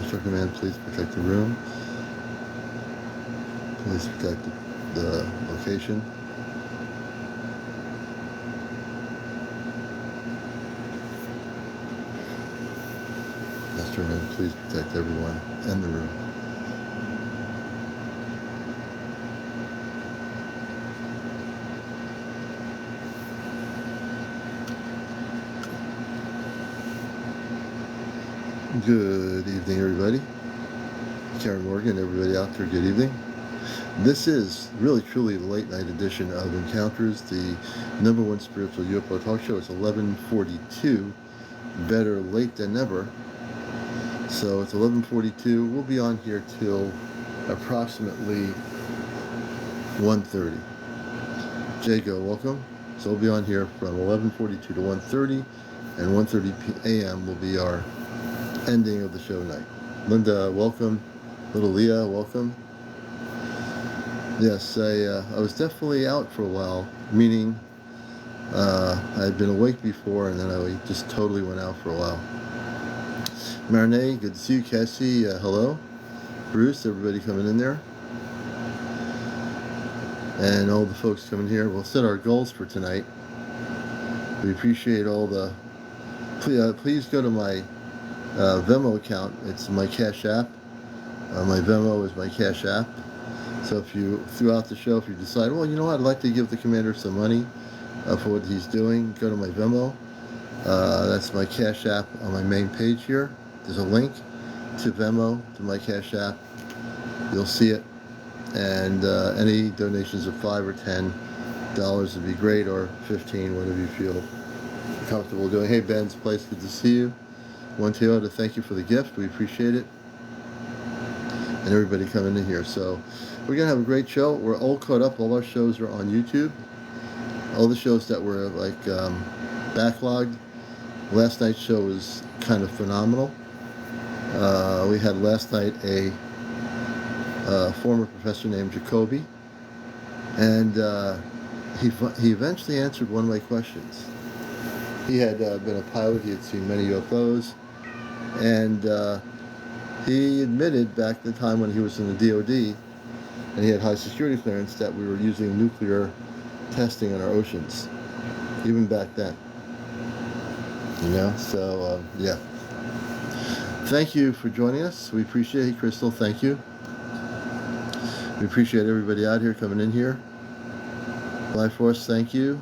Astro Command, please protect the room. Please protect the location. Astro Command, please protect everyone in the room. Good evening, everybody. Karen Morgan, everybody out there, good evening. This is really, truly the late night edition of Encounters, the #1 spiritual UFO talk show. It's 11:42, better late than never. So it's 11:42. We'll be on here till approximately 1:30. Jago, welcome. So we'll be on here from 11:42 to 1:30, and 1:30 a.m. will be our ending of the show night. Linda, welcome. Little Leah, welcome. Yes, I was definitely out for a while, meaning I had been awake before, and then I just totally went out for a while. Marinette, good to see you. Cassie, hello. Bruce, everybody coming in there. And all the folks coming here. We'll set our goals for tonight. We appreciate all the... Please go to my Venmo account. It's my Cash App. My Venmo is my Cash App. So if you, throughout the show, if you decide, well, you know what, I'd like to give the commander some money for what he's doing, go to my Venmo. That's my Cash App on my main page here. There's a link to Venmo, to my Cash App. You'll see it. And any donations of $5 or $10 would be great, or $15, whatever you feel comfortable doing. Hey, Ben's Place, good to see you. One Toyota, thank you for the gift. We appreciate it. And everybody coming in here. So we're going to have a great show. We're all caught up. All our shows are on YouTube. All the shows that were like backlogged. Last night's show was kind of phenomenal. We had last night a former professor named Jacoby. And he eventually answered one of my questions. He had been a pilot. He had seen many UFOs. And he admitted back in the time when he was in the DOD and he had high security clearance that we were using nuclear testing on our oceans, even back then. You know, so yeah. Thank you for joining us. We appreciate it. Crystal, thank you. We appreciate everybody out here coming in here. Life Force, thank you.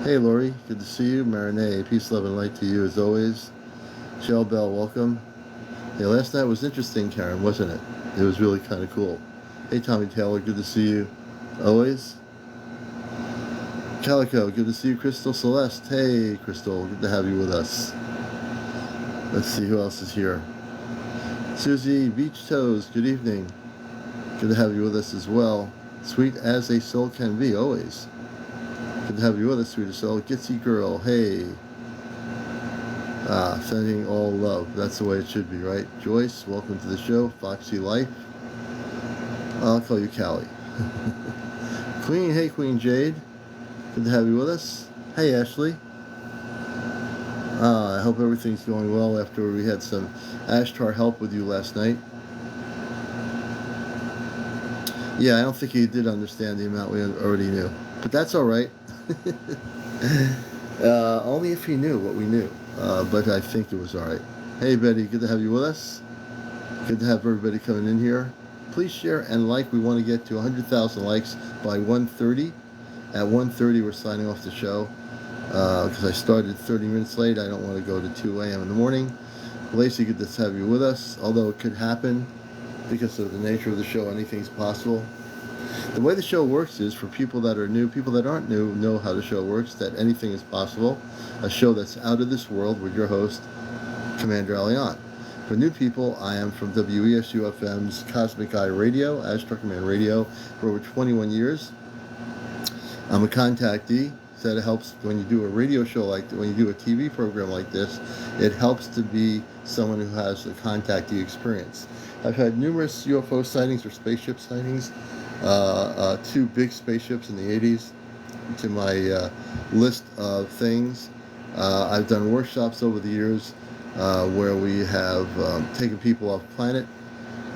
Hey Lori, good to see you. Marinette, peace, love, and light to you as always. Shell Bell, welcome. Yeah, last night was interesting, Karen, wasn't it? It was really kind of cool. Hey Tommy Taylor, good to see you. Always. Calico, good to see you. Crystal Celeste, hey Crystal, good to have you with us. Let's see who else is here. Susie Beach Toes, good evening. Good to have you with us as well. Sweet as a soul can be, always. Good to have you with us, sweet as soul. Gitsy Girl, hey. Sending all love. That's the way it should be, right? Joyce, welcome to the show. Foxy Life. I'll call you Callie. Queen, hey Queen Jade. Good to have you with us. Hey Ashley. I hope everything's going well after we had some Ashtar help with you last night. Yeah, I don't think he did understand the amount we already knew. But that's all right. Only if he knew what we knew. But I think it was all right. Hey Betty, good to have you with us. Good to have everybody coming in here. Please share and like. We want to get to 100,000 likes by 1:30. At 1:30 we're signing off the show. Because I started 30 minutes late. I don't want to go to 2 a.m. in the morning. Lacey, good to have you with us. Although it could happen because of the nature of the show, anything's possible. The way the show works is, for people that are new, people that aren't new know how the show works, that anything is possible. A show that's out of this world with your host, CmdrAleon. For new people, I am from WESU-FM's Cosmic Eye Radio, Astro Command Radio, for over 21 years. I'm a contactee, so that helps when you do a radio show like that, when you do a TV program like this, it helps to be someone who has a contactee experience. I've had numerous UFO sightings or spaceship sightings, 2 big spaceships in the 80s to my list of things. I've done workshops over the years where we have taken people off planet.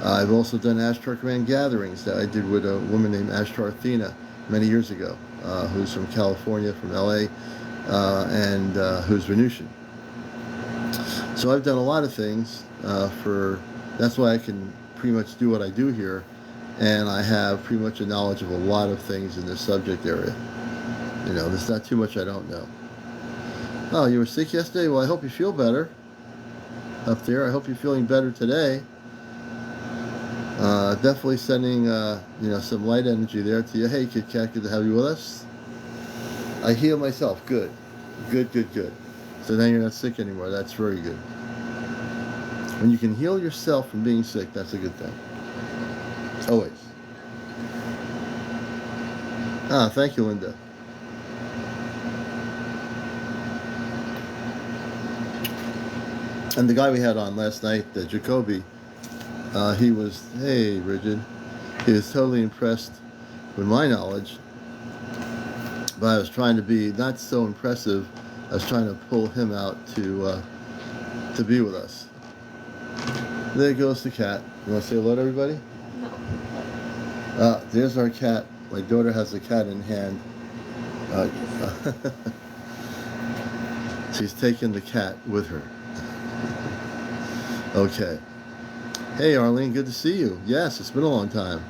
I've also done Ashtar Command gatherings that I did with a woman named Ashtar Athena many years ago, who's from California, from LA, and who's Venusian. So I've done a lot of things that's why I can pretty much do what I do here, and I have pretty much a knowledge of a lot of things in this subject area. There's not too much I don't know. Oh, you were sick yesterday? Well, I hope you feel better up there. I hope you're feeling better today. Definitely sending some light energy there to you. Hey, Kit Kat, good to have you with us. I heal myself. Good. So now you're not sick anymore. That's very good. When you can heal yourself from being sick, that's a good thing. Always. Thank you, Linda. And the guy we had on last night, Jacoby, he was, hey, Bridget, he was totally impressed with my knowledge, but I was trying to be not so impressive. I was trying to pull him out to be with us. There goes the cat. You want to say hello to everybody? No. There's our cat. My daughter has the cat in hand. She's taking the cat with her. Okay. Hey, Arlene, good to see you. Yes, it's been a long time.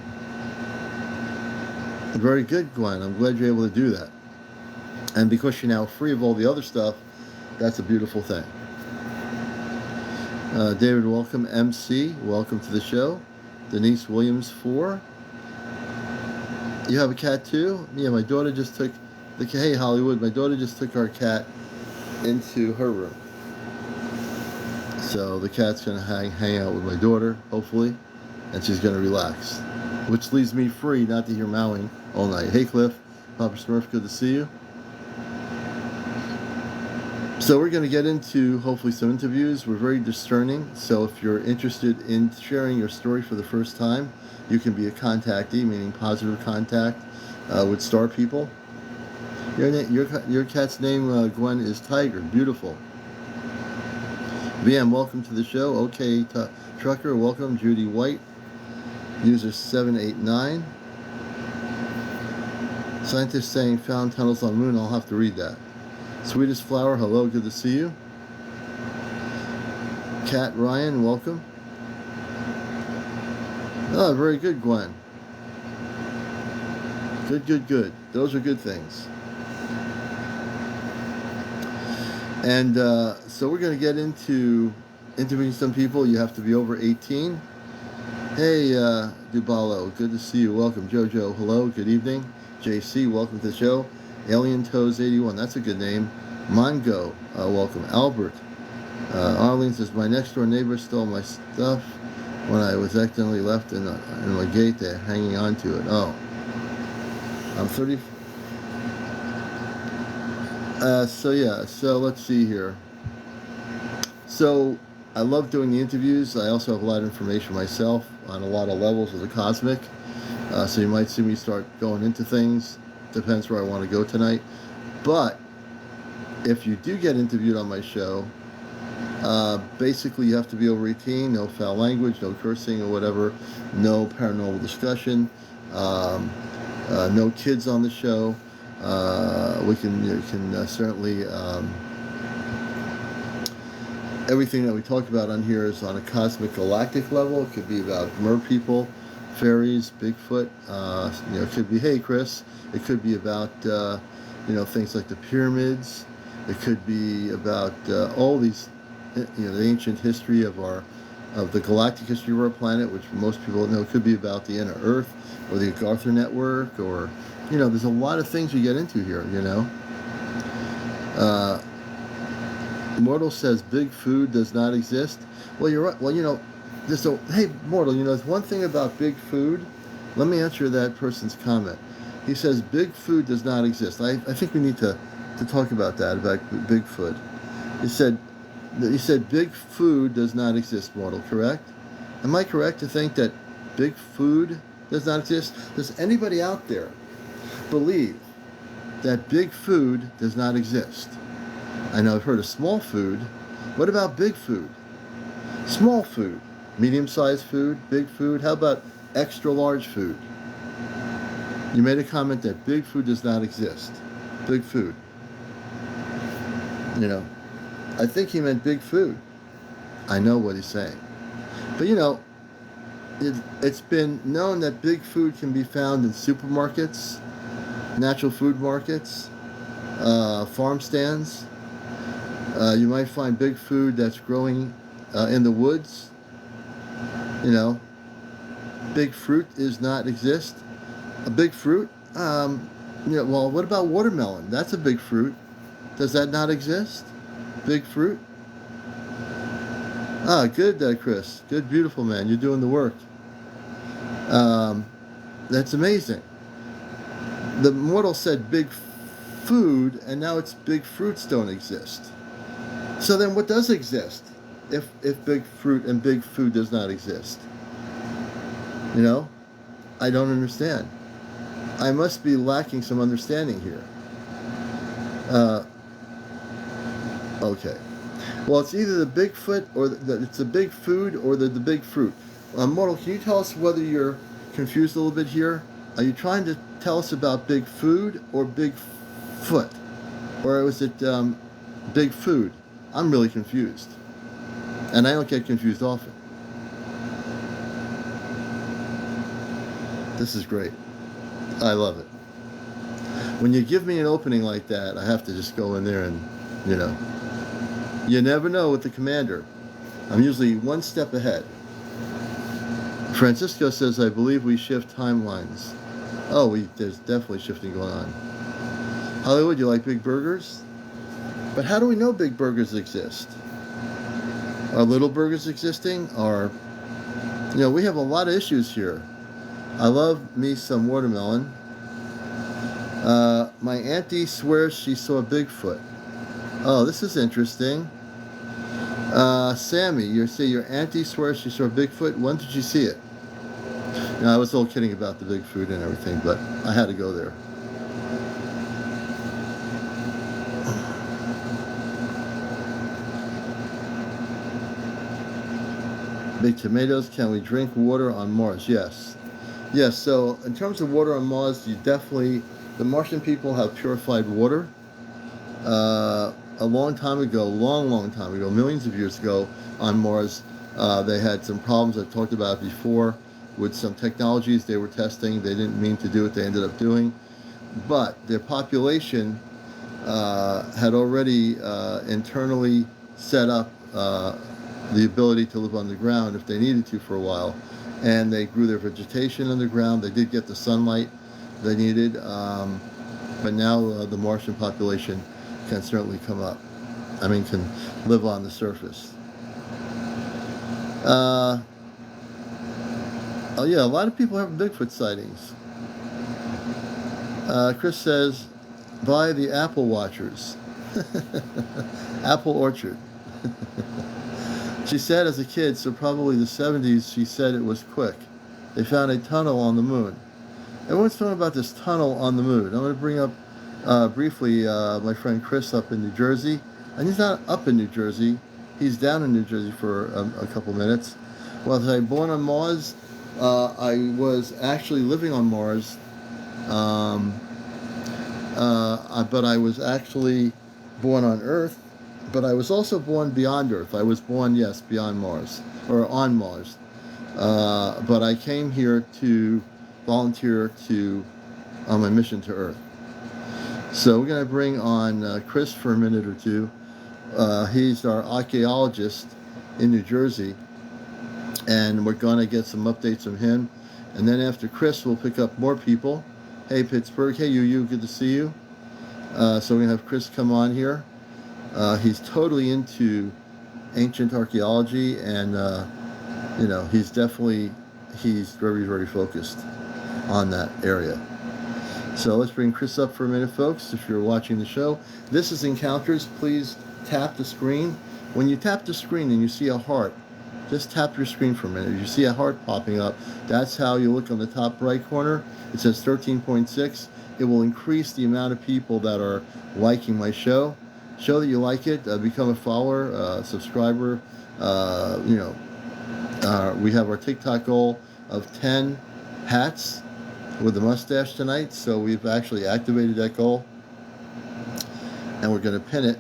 Very good, Gwen. I'm glad you're able to do that. And because you're now free of all the other stuff, that's a beautiful thing. David, welcome. MC, welcome to the show. Denise Williams, 4. You have a cat too? Yeah, my daughter just took hey, Hollywood, my daughter just took our cat into her room. So the cat's going to hang out with my daughter, hopefully, and she's going to relax, which leaves me free not to hear mowing all night. Hey, Cliff, Papa Smurf, good to see you. So we're going to get into, hopefully, some interviews. We're very discerning, so if you're interested in sharing your story for the first time, you can be a contactee, meaning positive contact, with star people. Your cat's name, Gwen, is Tiger. Beautiful. VM, welcome to the show. Okay, Trucker, welcome. Judy White, user 789. Scientists saying found tunnels on moon. I'll have to read that. Sweetest Flower, hello, good to see you. Cat Ryan, welcome. Oh, very good, Gwen. Good. Those are good things. And so we're going to get into interviewing some people. You have to be over 18. Hey, Dubalo, good to see you. Welcome. Jojo, hello, good evening. JC, welcome to the show. Alien Toes 81, that's a good name. Mongo, welcome. Albert. Arlene says, my next door neighbor stole my stuff when I was accidentally left in my gate there, hanging on to it. Oh. I'm 30. So let's see here. So I love doing the interviews. I also have a lot of information myself on a lot of levels of the cosmic. So you might see me start going into things. Depends where I want to go tonight. But if you do get interviewed on my show, basically you have to be over 18, no foul language, no cursing or whatever, no paranormal discussion, no kids on the show. You can certainly, everything that we talk about on here is on a cosmic galactic level. It could be about mer people, fairies, Bigfoot. It could be, hey Chris, it could be about things like the pyramids. It could be about all these, the ancient history of the galactic history of our planet, which most people know. It could be about the inner Earth or the Arthur Network, or there's a lot of things you get into here. Mortal says big food does not exist. Well, you're right. Well, hey, Mortal, there's one thing about big food. Let me answer that person's comment. He says big food does not exist. I think we need to talk about that, about Bigfoot. He said big food does not exist, Mortal, correct? Am I correct to think that big food does not exist? Does anybody out there believe that big food does not exist? I know I've heard of small food, What about big food? Small food, medium-sized food, big food. How about extra large food? You made a comment that big food does not exist. Big food. You know, I think he meant big food. I know what he's saying. But you know, it's been known that big food can be found in supermarkets, natural food markets, farm stands. You might find big food that's growing in the woods. You know, big fruit does not exist. A big fruit? Well, what about watermelon? That's a big fruit. Does that not exist? Big fruit? Good, Chris. Good, beautiful man. You're doing the work. That's amazing. The mortal said big food, and now it's big fruits don't exist. So then what does exist if big fruit and big food does not exist? You know? I don't understand. I must be lacking some understanding here. Okay. Well, it's either the Bigfoot or it's the big food or the big fruit. Mortal, can you tell us whether you're confused a little bit here? Are you trying to tell us about big food or big foot? Or was it big food? I'm really confused. And I don't get confused often. This is great. I love it. When you give me an opening like that, I have to just go in there and, you know. You never know with the commander. I'm usually one step ahead. Francisco says, I believe we shift timelines. Oh, there's definitely shifting going on. Hollywood, you like big burgers? But how do we know big burgers exist? Are little burgers existing? Or, you know, we have a lot of issues here. I love me some watermelon. My auntie swears she saw Bigfoot. Oh, this is interesting. Sammy, you say your auntie swears she saw Bigfoot. When did you see it? You know, I was all kidding about the big food and everything, but I had to go there. Big tomatoes, can we drink water on Mars? Yes. Yes, so in terms of water on Mars, you definitely, the Martian people have purified water. A long time ago, long time ago, millions of years ago on Mars, they had some problems I've talked about before with some technologies they were testing. They didn't mean to do what they ended up doing. But their population had already internally set up the ability to live underground if they needed to for a while. And they grew their vegetation underground. They did get the sunlight they needed. But now the Martian population can certainly come up. I mean, can live on the surface. Oh yeah, a lot of people have Bigfoot sightings. Chris says, buy the Apple Watchers. Apple Orchard. She said as a kid, so probably the 70s, she said it was quick. They found a tunnel on the moon. Everyone's talking about this tunnel on the moon. I'm going to bring up briefly my friend Chris up in New Jersey. And he's not up in New Jersey. He's down in New Jersey for a couple minutes. Well, I was born on Mars. I was actually living on Mars. But I was actually born on Earth. But I was also born beyond Earth. I was born, yes, beyond Mars. Or on Mars. But I came here to volunteer on my mission to Earth. So we're going to bring on Chris for a minute or two. He's our archaeologist in New Jersey, and we're going to get some updates from him. And then after Chris, we'll pick up more people. Hey, Pittsburgh. Hey, you. Good to see you. So we're going to have Chris come on here. He's totally into ancient archaeology, and you know, he's very, very focused on that area. So let's bring Chris up for a minute, folks. If you're watching the show, this is Encounters. Please tap the screen. When you tap the screen and you see a heart, just tap your screen for a minute. If you see a heart popping up, that's how you look on the top right corner. It says 13.6. It will increase the amount of people that are liking my show. show that you like it. Become a follower, subscriber. You know, we have our TikTok goal of 10 hats with a mustache tonight, so we've actually activated that goal, and we're going to pin it,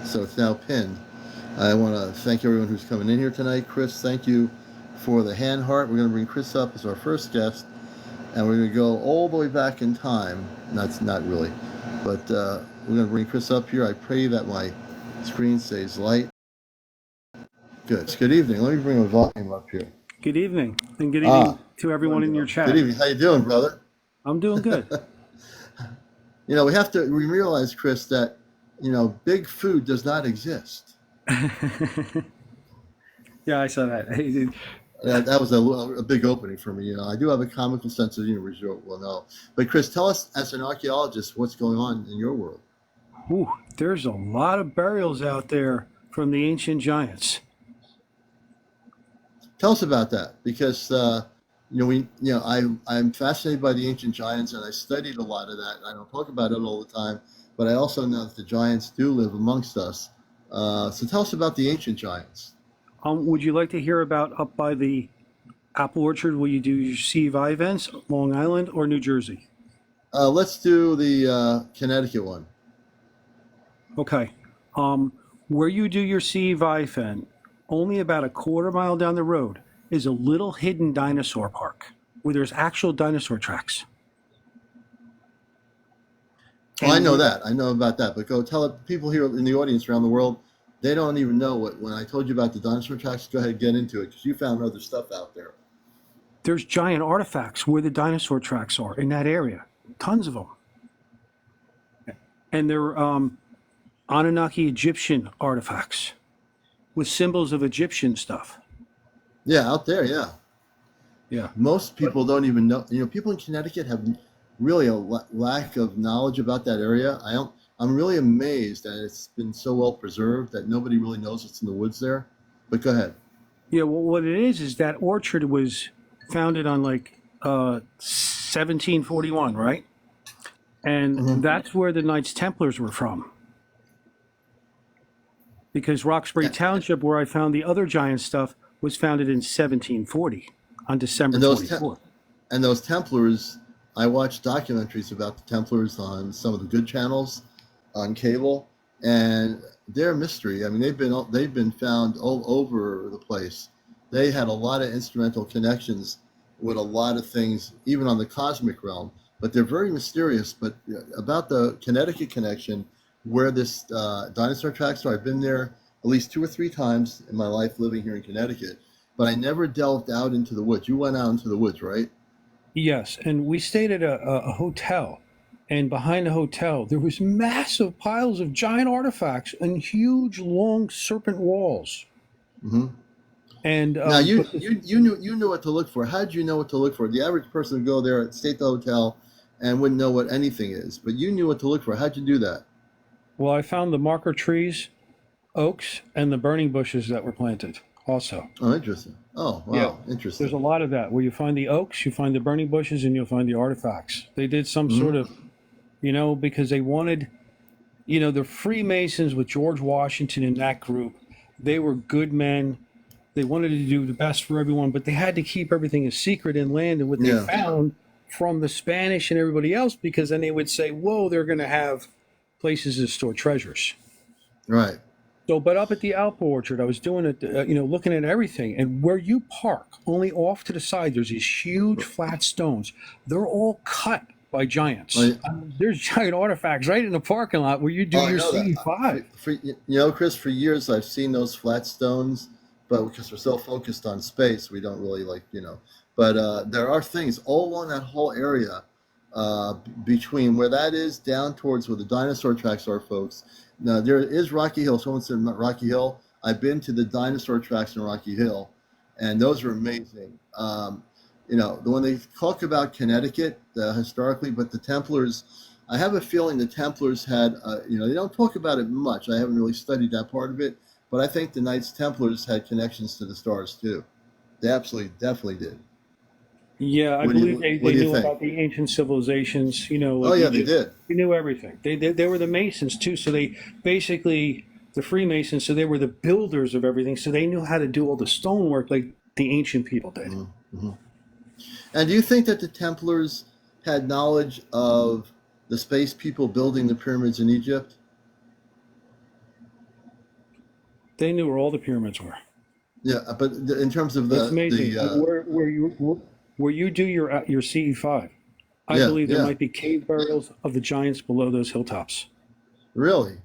so it's now pinned. I want to thank everyone who's coming in here tonight. Chris, thank you for the hand heart. We're going to bring Chris up as our first guest, and we're going to go all the way back in time. That's not really, but we're going to bring Chris up here. I pray that my screen stays light. Good. It's good evening. Let me bring the volume up here. Good evening, and good evening to everyone in your chat. Good evening. How you doing, brother? I'm doing good. You know, we realize, Chris, that, you know, big food does not exist. Yeah, I saw that. That was a big opening for me. You know, I do have a comical sense of humor, as you well know. But Chris, tell us, as an archaeologist, what's going on in your world? Ooh, there's a lot of burials out there from the ancient giants. Tell us about that, because I'm fascinated by the ancient giants, and I studied a lot of that. I don't talk about it all the time, but I also know that the giants do live amongst us. So tell us about the ancient giants. Would you like to hear about up by the apple orchard where you do your CVI events, Long Island or New Jersey? Let's do the Connecticut one. Okay. Where you do your CVI event, only about a quarter mile down the road is a little hidden dinosaur park where there's actual dinosaur tracks. Oh, I know that. I know about that. But go tell it, people here in the audience around the world, they don't even know when I told you about the dinosaur tracks. Go ahead and get into it, because you found other stuff out there. There's giant artifacts where the dinosaur tracks are in that area. Tons of them. And they're Anunnaki Egyptian artifacts with symbols of Egyptian stuff. Yeah, out there, yeah. Yeah. Most people don't even know. You know, people in Connecticut have really a lack of knowledge about that area. I'm really amazed that it's been so well preserved that nobody really knows what's in the woods there. But go ahead. Yeah, well, what it is that orchard was founded on like 1741, right? And that's where the Knights Templars were from. Because Roxbury Township, where I found the other giant stuff, was founded in 1740 on December 24th. And those Templars, I watched documentaries about the Templars on some of the good channels on cable, and they're a mystery. I mean, they've been found all over the place. They had a lot of instrumental connections with a lot of things, even on the cosmic realm, but they're very mysterious. But about the Connecticut connection, where this dinosaur tracks are, I've been there at least 2 or 3 times in my life living here in Connecticut, but I never delved out into the woods. You went out into the woods, right? Yes, and we stayed at a hotel, and behind the hotel there was massive piles of giant artifacts and huge, long serpent walls. Mm-hmm. And now you knew what to look for. How did you know what to look for? The average person would go there, stay at the hotel, and wouldn't know what anything is. But you knew what to look for. How'd you do that? Well, I found the marker trees, oaks, and the burning bushes that were planted also. Oh, interesting. Oh, wow. Yeah. Interesting. There's a lot of that. Where you find the oaks, you find the burning bushes, and you'll find the artifacts. They did some sort of, because they wanted, the Freemasons with George Washington in that group, they were good men. They wanted to do the best for everyone, but they had to keep everything a secret inland and what they found from the Spanish and everybody else, because then they would say, whoa, they're going to have places to store treasures. Right. So, but up at the apple orchard, I was doing it, looking at everything. And where you park, only off to the side, there's these huge flat stones. They're all cut by giants. There's giant artifacts right in the parking lot where you do your CE5. Chris, for years I've seen those flat stones, but because we're so focused on space, we don't really But there are things all along that whole area between where that is down towards where the dinosaur tracks are, folks. Now, there is Rocky Hill. Someone said Rocky Hill. I've been to the dinosaur tracks in Rocky Hill, and those are amazing. When they talk about Connecticut historically, but the Templars, I have a feeling the Templars had, they don't talk about it much. I haven't really studied that part of it, but I think the Knights Templars had connections to the stars too. They absolutely, definitely did. Yeah, I believe What they do you knew think? about the ancient civilizations, you know, Oh like yeah, they Egypt. did. They knew everything. They were the Masons too, so they basically the Freemasons, so they were the builders of everything, so they knew how to do all the stonework like the ancient people did. Mm-hmm. And do you think that the Templars had knowledge of the space people building the pyramids in Egypt? They knew where all the pyramids were. Yeah, but in terms of It's the amazing. Where you do your CE5, I yeah, believe there yeah, might be cave burials of the giants below those hilltops. really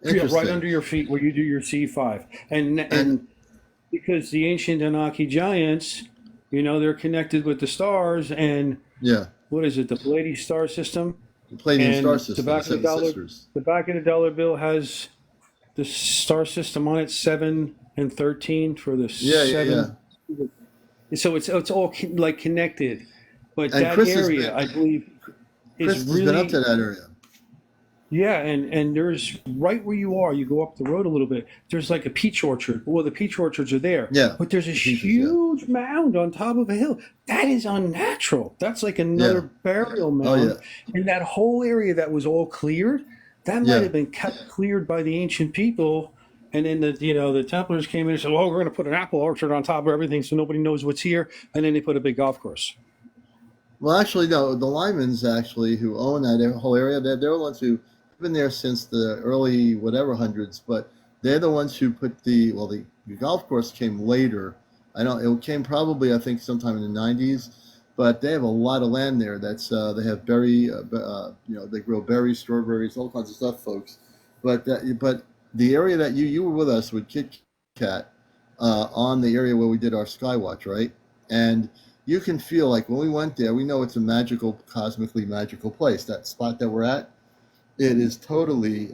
Yeah, right interesting. under your feet where you do your C5. And And because the ancient Anunnaki giants, you know, they're connected with the stars and yeah, what is it, the Pleiades star system? the Palladian star And system, the Seven Sisters. the back of the dollar bill has the star system on it, 7 and 13 for the Yeah, yeah, yeah. seven. So it's all like connected. But And that Chris has area, been I believe, is Chris has been up to really that area. yeah, and there's right where you are, you go up the road a little bit, there's like a peach orchard. Well, the peach orchards are there, Yeah, but there's the this Peaches. Yeah, huge mound on top of a hill. That is unnatural. That's like another yeah. burial Oh yeah, mound. And that whole area that was all cleared, that might yeah. have been kept cleared by the ancient people. And then the Templars came in and said, "Well, we're going to put an apple orchard on top of everything so nobody knows what's here." And then they put a big golf course. Well, actually, no. The Lymans actually, who own that whole area, they're the ones who've been there since the early whatever hundreds. But they're the ones who put the golf course came later. I don't. It came probably I think sometime in the '90s. But they have a lot of land there. That's they have they grow berries, strawberries, all kinds of stuff, folks. But the area that you were with us with Kit Kat on the area where we did our Skywatch, right? And you can feel like when we went there, we know it's a magical, cosmically magical place. That spot that we're at, it is totally,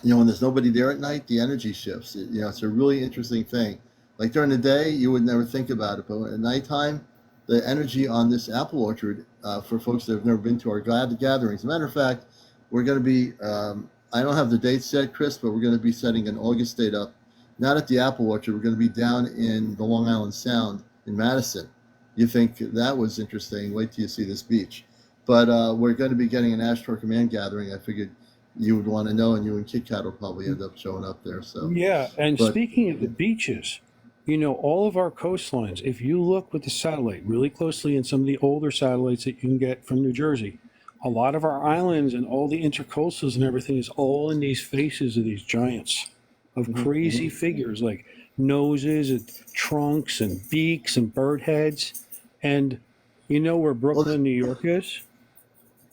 when there's nobody there at night, the energy shifts. It's a really interesting thing. Like during the day, you would never think about it, but at nighttime, the energy on this apple orchard, for folks that have never been to our gatherings. As a matter of fact, we're going to be, I don't have the date set, Chris, but we're going to be setting an August date up. Not at the apple orchard. We're going to be down in the Long Island Sound in Madison. You think that was interesting? Wait till you see this beach. But we're going to be getting an Ashtor Command gathering. I figured you would want to know, and you and Kit Kat will probably end up showing up there. So, Yeah, and but speaking of the beaches, you know, all of our coastlines, if you look with the satellite really closely in some of the older satellites that you can get from New Jersey, a lot of our islands and all the intercoastals and everything is all in these faces of these giants of mhm, crazy mhm. figures like noses and trunks and beaks and bird heads. And you know where Well, Brooklyn, New York is?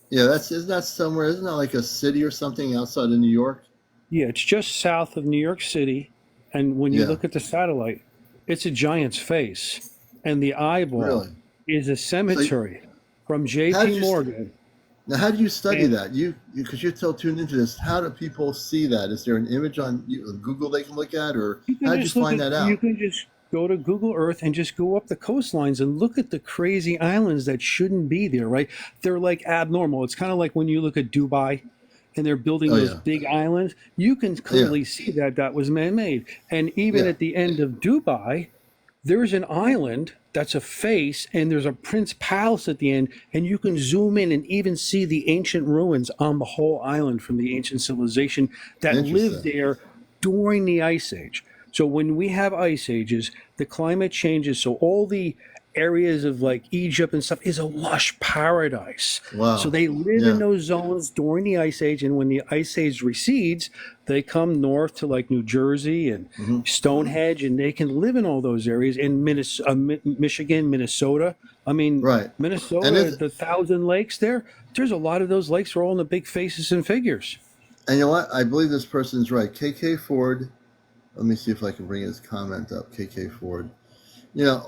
yeah, isn't that somewhere? Isn't that like a city or something outside of New York? Yeah, it's just south of New York City. And when you Yeah, look at the satellite, it's a giant's face. And the eyeball really. is a So, cemetery from how JP did you Morgan. now? How do you study And that? Because you're so tuned into this. How do people see that? Is there an image on Google they can look at, or how did you find that you out? can just go to Google Earth and just go up the coastlines and look at the crazy islands that shouldn't be there, right? They're like abnormal. It's kind of like when you look at Dubai and they're building Oh those yeah, big islands, you can yeah, clearly see that that was man-made. And even yeah. at the end of Dubai, there's an island that's a face and there's a prince palace at the end, and you can zoom in and even see the ancient ruins on the whole island from the ancient civilization that lived Interesting. there during the ice age. So when we have ice ages, the climate changes, so all the areas of like Egypt and stuff is a lush paradise. So Wow. they live in Yeah. those zones during the ice age, and when the ice age recedes, they come north to like New Jersey and Hmm. Stonehenge, and they can live in all those areas in Michigan, Minnesota. I mean, Right. And Minnesota, is the Thousand Lakes there. There's a lot of those lakes are all in the big faces and figures. and you know what? I believe this person's right. KK Ford. Let me see if I can bring his comment up. KK Ford.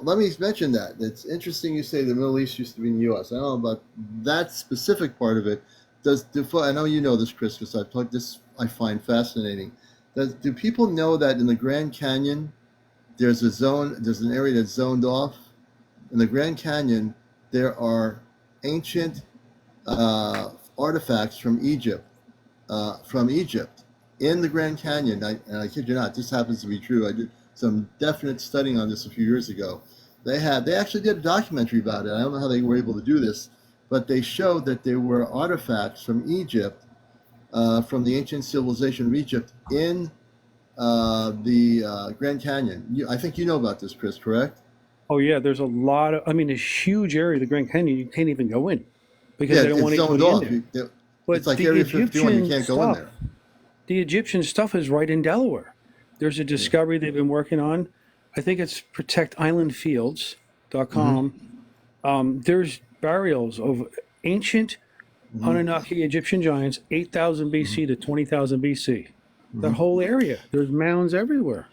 Let me mention that. It's interesting you say the Middle East used to be in the U.S. I don't know about that specific part of it. I know you know this, Chris, because I find fascinating. Do people know that in the Grand Canyon, there's an area that's zoned off? In the Grand Canyon, there are ancient artifacts from Egypt in the Grand Canyon. And I kid you not, this happens to be true. I did some definite studying on this a few years ago. They actually did a documentary about it. I don't know how they were able to do this, but they showed that there were artifacts from Egypt, from the ancient civilization of Egypt, in the Grand Canyon. I think you know about this, Chris, correct? Oh yeah, there's a lot of. I mean, this huge area, the Grand Canyon, you can't even go in because Yeah, they don't it's want zoned anybody in off. there. It's But like Area 51. You can't go in there. The Egyptian stuff is right in Delaware. There's a Yeah. discovery they've been working on. I think it's Hmm. protectislandfields.com. There's burials of ancient Hmm. Anunnaki Egyptian giants, 8,000 Hmm. BC to 20,000 BC. That Hmm. whole area, there's mounds everywhere.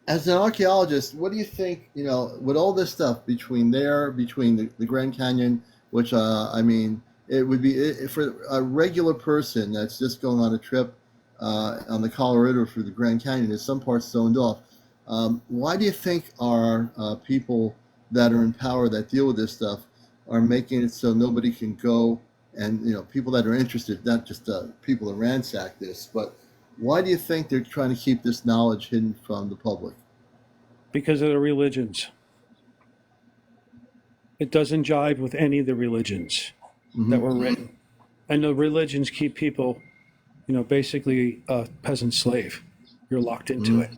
As an archaeologist, what do you think, with all this stuff between the Grand Canyon, which, I mean, it would be for a regular person that's just going on a trip on the Colorado for the Grand Canyon, there's some parts zoned off. Why do you think our people that are in power that deal with this stuff are making it so nobody can go, and, people that are interested, not just people that ransack this, but why do you think they're trying to keep this knowledge hidden from the public? Because of the religions. It doesn't jive with any of the religions that Hmm. were written. And the religions keep people, basically a peasant slave. You're locked into Hmm. it,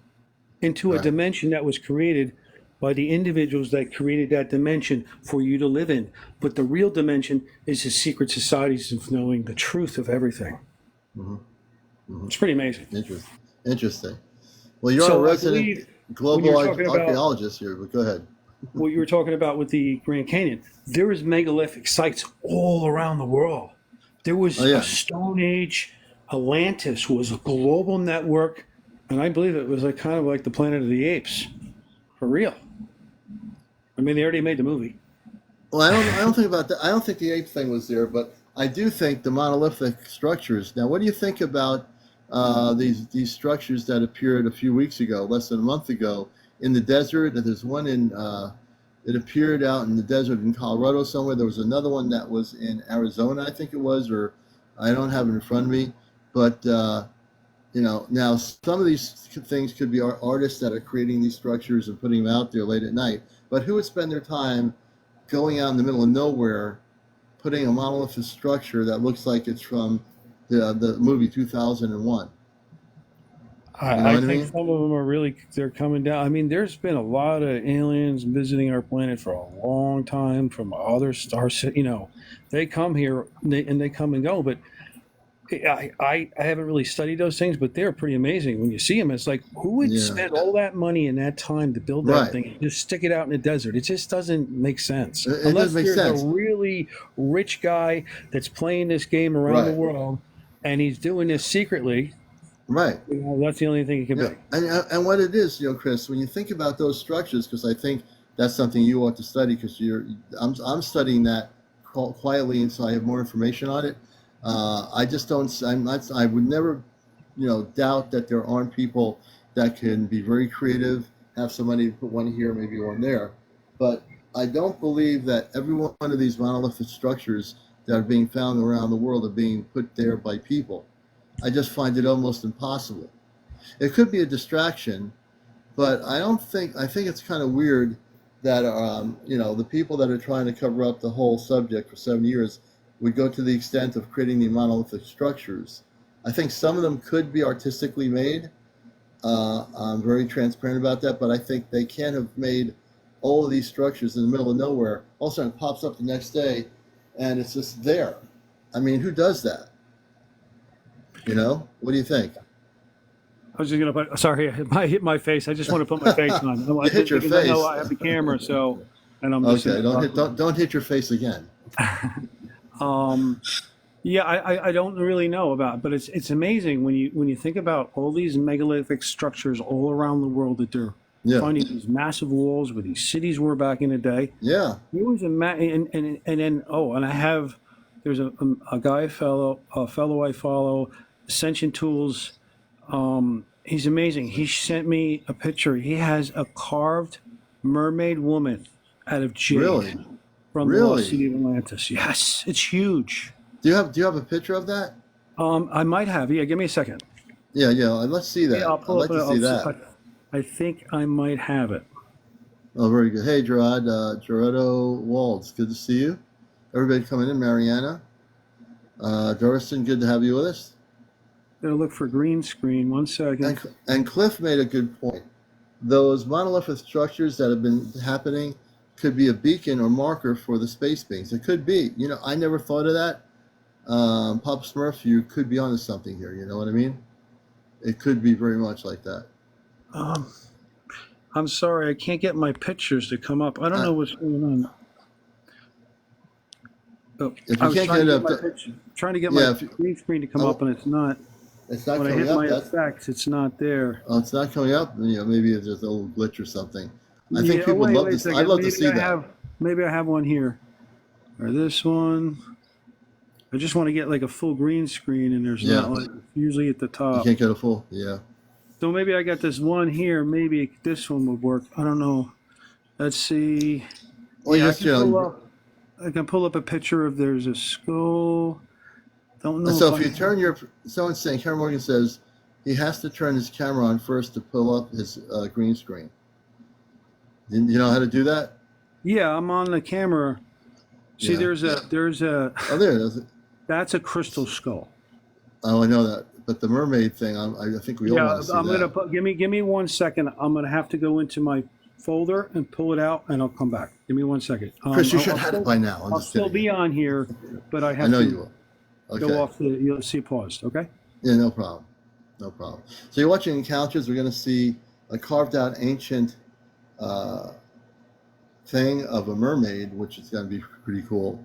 into a Right. dimension that was created by the individuals that created that dimension for you to live in. But the real dimension is the secret societies of knowing the truth of everything. Hmm. Hmm. It's pretty amazing. Interesting. Interesting. Well, you're a So I resident believe when global you're talking about archaeologist here, but go ahead. what you were talking about with the Grand Canyon, there is megalithic sites all around the world. There Oh was a yeah. Stone Age. Atlantis was a global network, and I believe it was like kind of like the Planet of the Apes, for real. I mean, they already made the movie. Well, I don't think about that. I don't think the ape thing was there, but I do think the monolithic structures. Now, what do you think about these structures that appeared a few weeks ago, less than a month ago, in the desert? And there's one in it appeared out in the desert in Colorado somewhere. There was another one that was in Arizona, I think it was, or I don't have it in front of me. But now some of these things could be artists that are creating these structures and putting them out there late at night. But who would spend their time going out in the middle of nowhere, putting a monolithic structure that looks like it's from the movie 2001? You know I what I think mean? some of them are really they're coming down. I mean, there's been a lot of aliens visiting our planet for a long time from other stars. They come here and they come and go. But I haven't really studied those things, but they're pretty amazing. When you see them, it's like, who would Yeah. spend all that money and that time to build that Right. thing and just stick it out in the desert? It just doesn't make sense. It doesn't Unless make there's a sense. really rich guy that's playing this game around the Right. world and he's doing this secretly. Right. That's the only thing it could Yeah. be. And what it is, Chris, when you think about those structures, because I think that's something you ought to study, because I'm studying that quietly, and so I have more information on it. I just don't. I'm not. I would never, doubt that there aren't people that can be very creative, have somebody put one here, maybe one there, but I don't believe that every one of these monolithic structures that are being found around the world are being put there by people. I just find it almost impossible. It could be a distraction, but I think it's kind of weird that the people that are trying to cover up the whole subject for 7 years would go to the extent of creating the monolithic structures. I think some of them could be artistically made. I'm very transparent about that, but I think they can't have made all of these structures in the middle of nowhere. All of a sudden, it pops up the next day, and it's just there. I mean, who does that? What do you think? I was just gonna put. Sorry, I hit my face. I just want to put my face on You hit your because I know face. I have the camera. So, and I'm just Okay, don't hit your face again. Um, yeah, I don't really know about, but it's amazing when you think about all these megalithic structures all around the world that they're Yeah, finding these massive walls where these cities were back in the day. yeah. There was and then and I have there's a guy a fellow I follow, Ascension Tools. He's amazing. He sent me a picture. He has a carved mermaid woman out of jade Really, from the lost really. city of Atlantis. Yes, it's huge. Do you have a picture of that? I might have. Yeah, give me a second. Yeah, yeah. Let's see Yeah, that. I'll I'd pull up. like to see that. I think I might have it. Oh, very good. Hey, Gerard, Gerardo Walds, good to see you. Everybody coming in, Mariana. Doriston, good to have you with us. Gotta look for green screen. One second. And Cliff made a good point. Those monolithic structures that have been happening could be a beacon or marker for the space beings. It could be. You know, I never thought of that. Pop Smurf, you could be onto something here. You know what I mean? It could be very much like that. Um, I'm sorry, I can't get my pictures to come up. I don't Uh, know what's going on. Oh, if I you was can't trying get to it get up, my picture, trying to get yeah, my if you, green screen to come oh, up, and it's not. it's not When I coming hit up. my That's effects, it's not there. it's not coming up. You know, maybe it's just a little glitch or something. I think Yeah. Oh, people would love wait a this. I'd second. love to see that. Maybe I have one here, or this one. I just want to get like a full green screen, and there's Yeah, not like usually at the you top. can't get a full. Yeah. So maybe I got this one here. Maybe this one would work. I don't know. Let's see. Well, Yeah, I just can pull up. I can pull up a picture of there's a skull. Don't know so if if I you have. turn your, someone's saying, Karen Morgan says he has to turn his camera on first to pull up his green screen. You know how to do that? Yeah, I'm on the camera. See, Yeah. there's a Oh, there it is. that's a crystal skull. Oh, I know that. But the mermaid thing, I think we all Yeah, want to see I'm gonna that. put. Give me 1 second. I'm gonna have to go into my folder and pull it out, and I'll come back. Give me 1 second. Chris, you should have had it by now. I'm I'll just still kidding. be on here, but I I have know you to will. go Okay. off the. You'll see paused. Okay. Yeah, no problem. No problem. So you're watching Encounters. We're going to see a carved out ancient uh, thing of a mermaid, which is going to be pretty cool.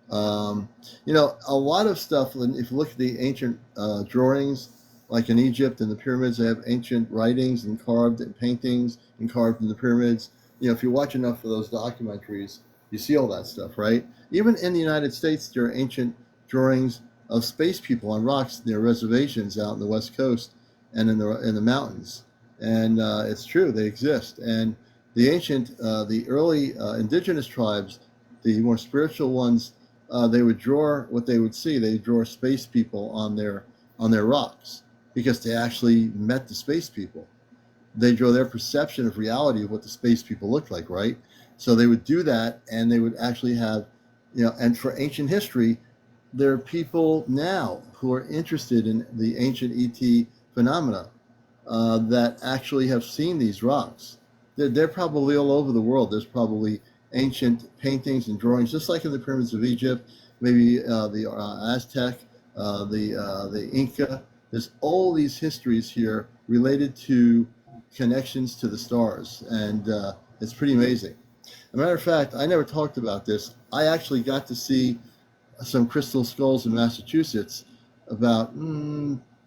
Um, you know, a lot of stuff, if you look at the ancient drawings, like in Egypt and the pyramids, they have ancient writings and carved and paintings and carved in the pyramids. You know, if you watch enough of those documentaries, you see all that stuff, right? Even in the United States, there are ancient drawings of space people on rocks near reservations out in the West Coast and in the mountains. And it's true, they exist. And the early indigenous tribes, the more spiritual ones, they would draw what they would see. They draw space people on their rocks because they actually met the space people. They draw their perception of reality of what the space people looked like, right? So they would do that, and they would actually have, you know. And for ancient history, there are people now who are interested in the ancient ET phenomena that actually have seen these rocks. They're probably all over the world. There's probably ancient paintings and drawings, just like in the pyramids of Egypt, maybe the Aztec, the Inca. There's all these histories here related to connections to the stars, and it's pretty amazing. As a matter of fact, I never talked about this. I actually got to see some crystal skulls in Massachusetts about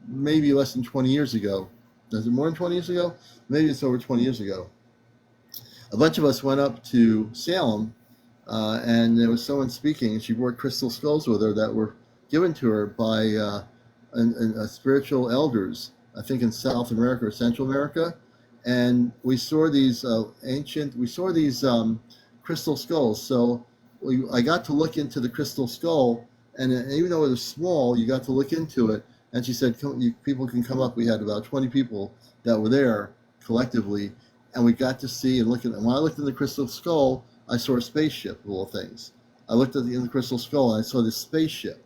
maybe less than 20 years ago. Is it more than 20 years ago? Maybe it's over 20 years ago. A bunch of us went up to Salem, and there was someone speaking, and she brought crystal skulls with her that were given to her by spiritual elders, I think in South America or Central America. And we saw these crystal skulls. So I got to look into the crystal skull, and even though it was small, you got to look into it. And she said, people can come up. We had about 20 people that were there collectively, and we got to see and look at. And when I looked in the crystal skull, I saw a spaceship of all things. I looked in the crystal skull, and I saw this spaceship.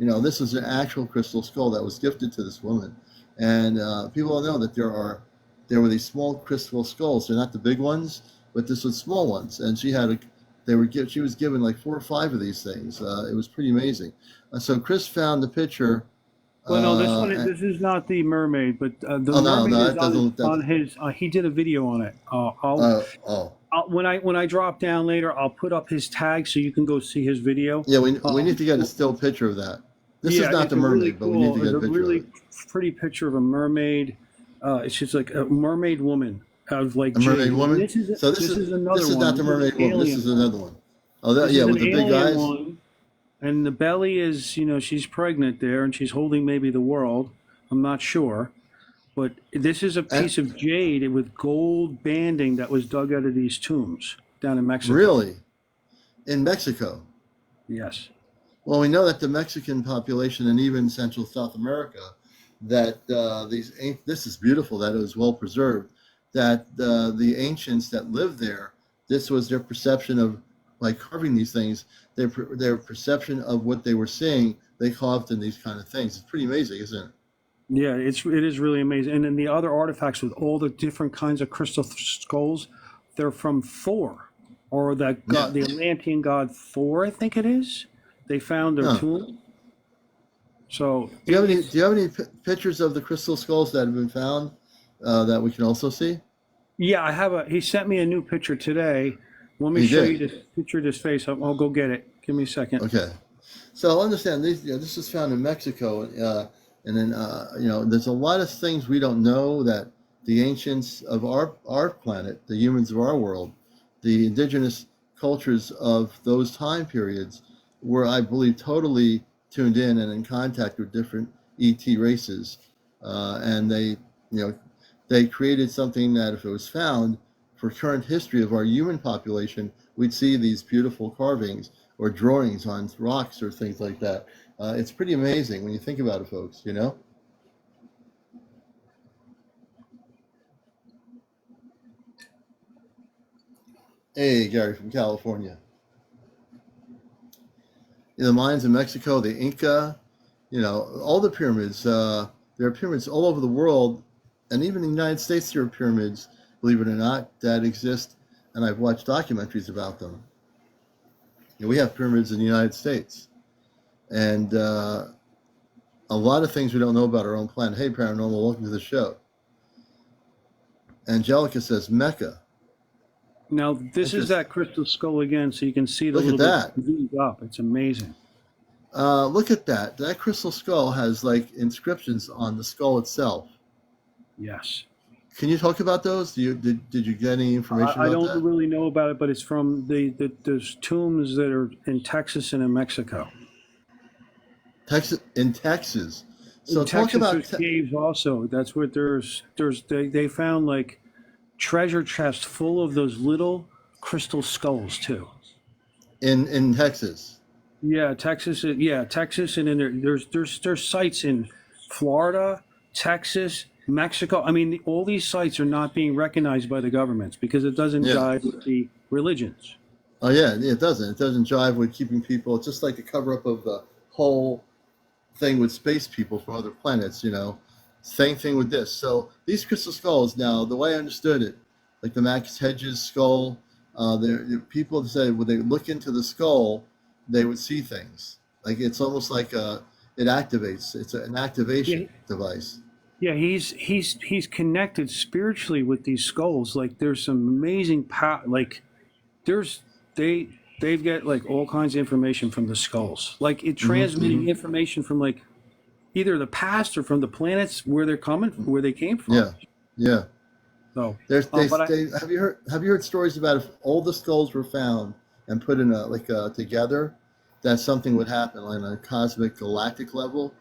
You know, this is an actual crystal skull that was gifted to this woman. And people don't know that there were these small crystal skulls. They're not the big ones, but this was small ones. And she was given like 4 or 5 of these things. It was pretty amazing. So Chris found the picture. Well, no, this one. And, This is not the mermaid, but the oh no, mermaid no, is that doesn't. on his. He did a video on it. Oh. When I drop down later, I'll put up his tag so you can go see his video. Yeah, we need to get a still picture of that. This is Yeah, not it's the a really mermaid, but we need to cool. get It's a a picture of really it. pretty picture of a mermaid. It's just like a mermaid woman of like A mermaid jade. And woman. this is So this is another this is one. not the This is an mermaid woman. This alien is one. another one. Oh, This yeah, is an with the big alien eyes. one, and the belly is she's pregnant there, and she's holding maybe the world. I'm not sure, but this is a And, piece of jade with gold banding that was dug out of these tombs down in Mexico. really, in Mexico. Yes. Well, we know that the Mexican population and even Central South America, that this is beautiful, that it was well preserved, that the ancients that lived there this was their perception of, by carving these things, their perception of what they were seeing, they carved in these kind of things. It's pretty amazing, isn't it? Yeah, it is really amazing. And then the other artifacts with all the different kinds of crystal skulls, they're from Thor, or that Yeah. god, the Atlantean god Thor, I think it is. They found their Huh. tomb. So Do you have any pictures of the crystal skulls that have been found that we can also see? yeah, I have a. He sent me a new picture today. Let me He show did. you this picture of his face. I'll go get it. Give me a second. Okay. So I'll understand these. This was found in Mexico, and then there's a lot of things we don't know that the ancients of our planet, the humans of our world, the indigenous cultures of those time periods, were, I believe, totally tuned in and in contact with different ET races, and they created something that, if it was found for current history of our human population, we'd see these beautiful carvings or drawings on rocks or things like that. It's pretty amazing when you think about it, folks, you know? Hey, Gary from California. The Mayans in Mexico, the Inca, all the pyramids. There are pyramids all over the world, and even in the United States there are pyramids, believe it or not, that exist, and I've watched documentaries about them. We have pyramids in the United States, and a lot of things we don't know about our own planet. Hey, Paranormal, welcome to the show. Angelica says Mecca. Now this is that crystal skull again, so you can see the Look at little that. bit zoomed up. It's amazing. Look at that. That crystal skull has like inscriptions on the skull itself. Yes. Can you talk about those? Did you get any information I about don't that? really know about it, but it's from there's tombs that are in Texas and in Mexico. Texas. So In talk Texas, about there's caves also. That's what they found like treasure chests full of those little crystal skulls too. in Texas. Yeah, Texas. Yeah, Texas, and then there's sites in Florida, Texas, Mexico. I mean, all these sites are not being recognized by the governments because it doesn't Yeah. jive with the religions. Oh yeah, it doesn't. It doesn't jive with keeping people. It's just like the cover up of the whole thing with space people from other planets. Same thing with this. So these crystal skulls. Now, the way I understood it, like the Max Hedges skull, there people said when they look into the skull, they would see things. Like it's almost like it activates. It's an activation Yeah, device. yeah. He's connected spiritually with these skulls. Like there's some amazing power. Like there's they've got like all kinds of information from the skulls. Like it transmitting information from like either the past or from the planets where where they came from. Yeah, yeah. So, There's but have you heard stories about if all the skulls were found and put in together, that something would happen on a cosmic galactic level?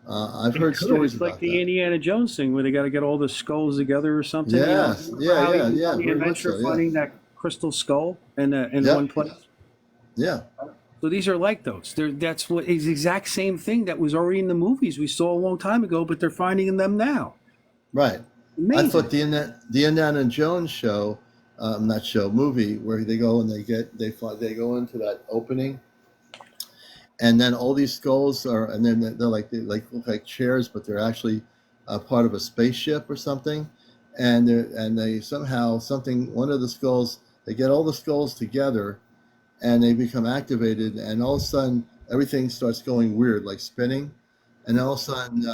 I've heard stories it's like about the that. Indiana Jones thing where they got to get all the skulls together or something. Yes, How yeah, the very much adventure so, yeah. finding that crystal skull in Yep. one place. Yeah, So these are like those. That's what is the exact same thing that was already in the movies we saw a long time ago, but they're finding them now. right. Amazing. I thought the Indiana Jones show, not show, movie, where they go and they go into that opening, and then all these skulls and then they look like chairs, but they're actually part of a spaceship or something, and they somehow one of the skulls, they get all the skulls together, and they become activated, and all of a sudden everything starts going weird, like spinning, and all of a sudden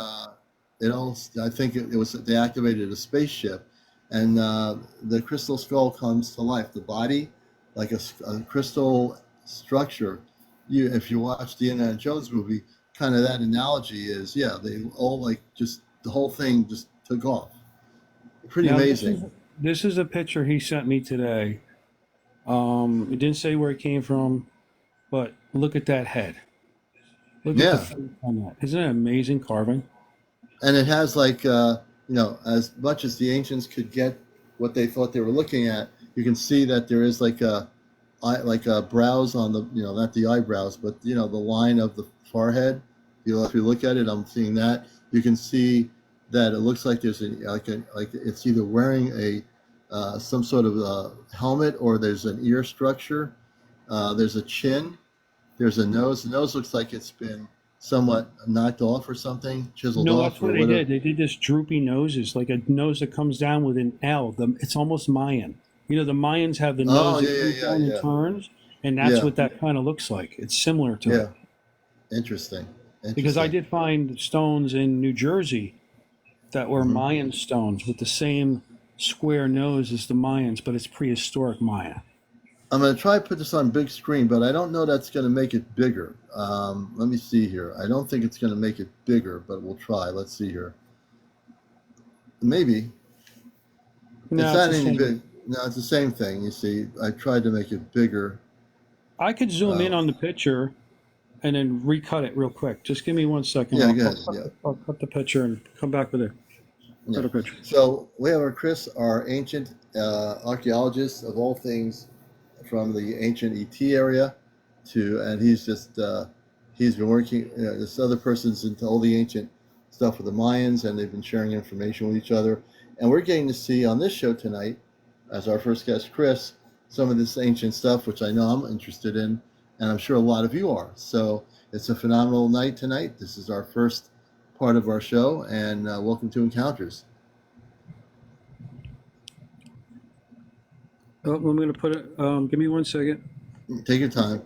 I think it was they activated a spaceship, and the crystal skull comes to life, the body, like a crystal structure. If you watch the Indiana Jones movie, kind of that analogy is, they all like just the whole thing just took off. Pretty Now amazing. this is a picture he sent me today. It didn't say where it came from, but look at that head. Look at the Yeah, face on that. Isn't it amazing carving? and it has like as much as the ancients could get what they thought they were looking at, you can see that there is like a brows on the, not the eyebrows, but the line of the forehead. If you look at it, I'm seeing that. You can see that it looks like there's like it's either wearing some sort of helmet, or there's an ear structure. There's a chin. There's a nose. The nose looks like it's been somewhat knocked off or something, chiseled No, off that's or what they whatever. did. They did this droopy noses, like a nose that comes down with an L. It's almost Mayan. You know, the Mayans have the Oh nose yeah, that comes yeah, down and yeah, turns, and that's yeah, what that kind of looks like. It's similar to yeah. it. Interesting, Because I interesting. did find stones in New Jersey that were Hmm. Mayan stones with the same square nose as the Mayans, but it's prehistoric Maya. I'm gonna try to put this on big screen, but I don't know that's gonna make it bigger. Let me see here. I don't think it's gonna make it bigger, but we'll try. Let's see here. Maybe it's No, it's not the any same. big. No, it's the same thing. You see, I tried to make it bigger. I could zoom in Uh, on the picture and then recut it real quick. Just give me 1 second. yeah, I'll good. cut Yeah, I'll cut the picture and come back with a yeah. better picture. So we have our Chris, our ancient archaeologist of all things from the ancient ET area, and he's been working. This other person's into all the ancient stuff with the Mayans, and they've been sharing information with each other. And we're getting to see on this show tonight, as our first guest, Chris, some of this ancient stuff, which I know I'm interested in, and I'm sure a lot of you are. So it's a phenomenal night tonight. This is our first part of our show, and welcome to Encounters. Oh, I'm going to put it. Give me 1 second. Take your time.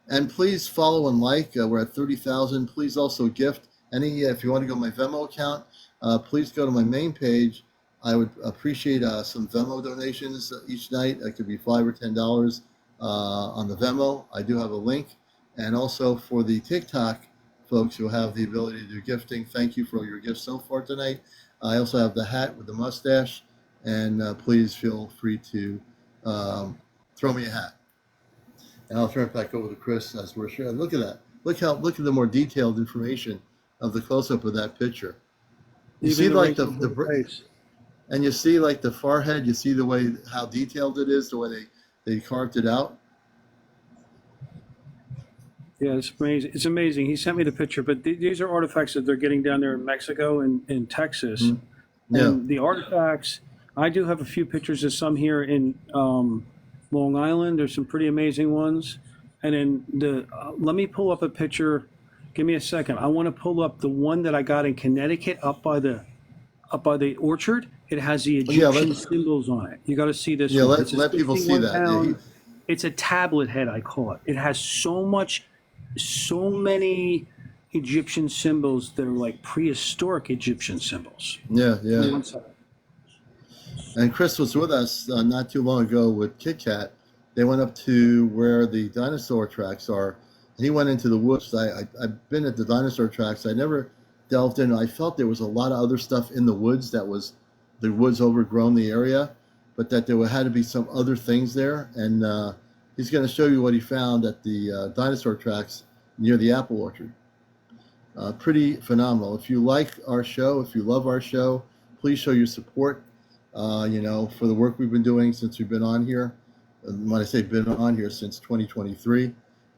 And please follow and like. We're at 30,000. Please also gift. If you want to go to my Venmo account, please go to my main page. I would appreciate some Venmo donations each night. It could be $5 or $10 on the Venmo. I do have a link. And also for the TikTok folks who have the ability to do gifting, thank you for all your gifts so far tonight. I also have the hat with the mustache. And please feel free to throw me a hat. And I'll turn it back over to Chris as we're sharing. Look at that. Look at the more detailed information of the close up of that picture. You Even see the like wrinkles in the face. and you see like the forehead, you see the way how detailed it is, the way they carved it out. Yeah, it's amazing. It's amazing. He sent me the picture, but these are artifacts that they're getting down there in Mexico and in Texas. Mm-hmm. Yeah. And the artifacts, I do have a few pictures of some here in Long Island. There's some pretty amazing ones. And then let me pull up a picture. Give me a second. I want to pull up the one that I got in Connecticut up by the orchard. It has the Yeah, Egyptian symbols on it. You got to see this yeah, one. It's a let people see 61 that. Yeah, pound. It's a tablet head, I call it. It has so many Egyptian symbols that are like prehistoric Egyptian symbols. yeah, Give me yeah. 1 second. And Chris was with us not too long ago with Kit Kat. They went up to where the dinosaur tracks are. He went into the woods. I've been at the dinosaur tracks. I never delved in. I felt there was a lot of other stuff in the woods that was the woods overgrown the area, but that there had to be some other things there. And he's going to show you what he found at the dinosaur tracks near the apple orchard. Pretty phenomenal. If you like our show, if you love our show, please show your support. For the work we've been doing since we've been on here. When I say been on here since 2023,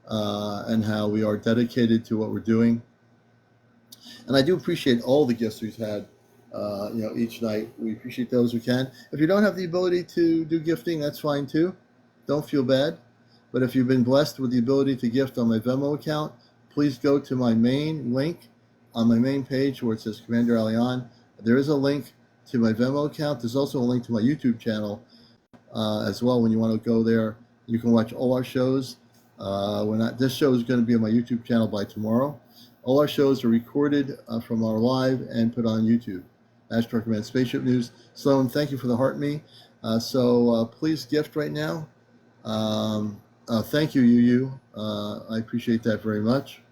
and how we are dedicated to what we're doing. And I do appreciate all the guests we've had, each night. We appreciate those who can. If you don't have the ability to do gifting, that's fine too. Don't feel bad. But if you've been blessed with the ability to gift on my Venmo account, please go to my main link on my main page where it says CmdrAleon. There is a link to my Venmo account. There's also a link to my YouTube channel as well. When you want to go there, you can watch all our shows. This show is going to be on my YouTube channel by tomorrow. All our shows are recorded from our live and put on YouTube. Astro Command Spaceship News. Sloan, thank you for the heart me. Please gift right now. Thank you, Yu. I appreciate that very much.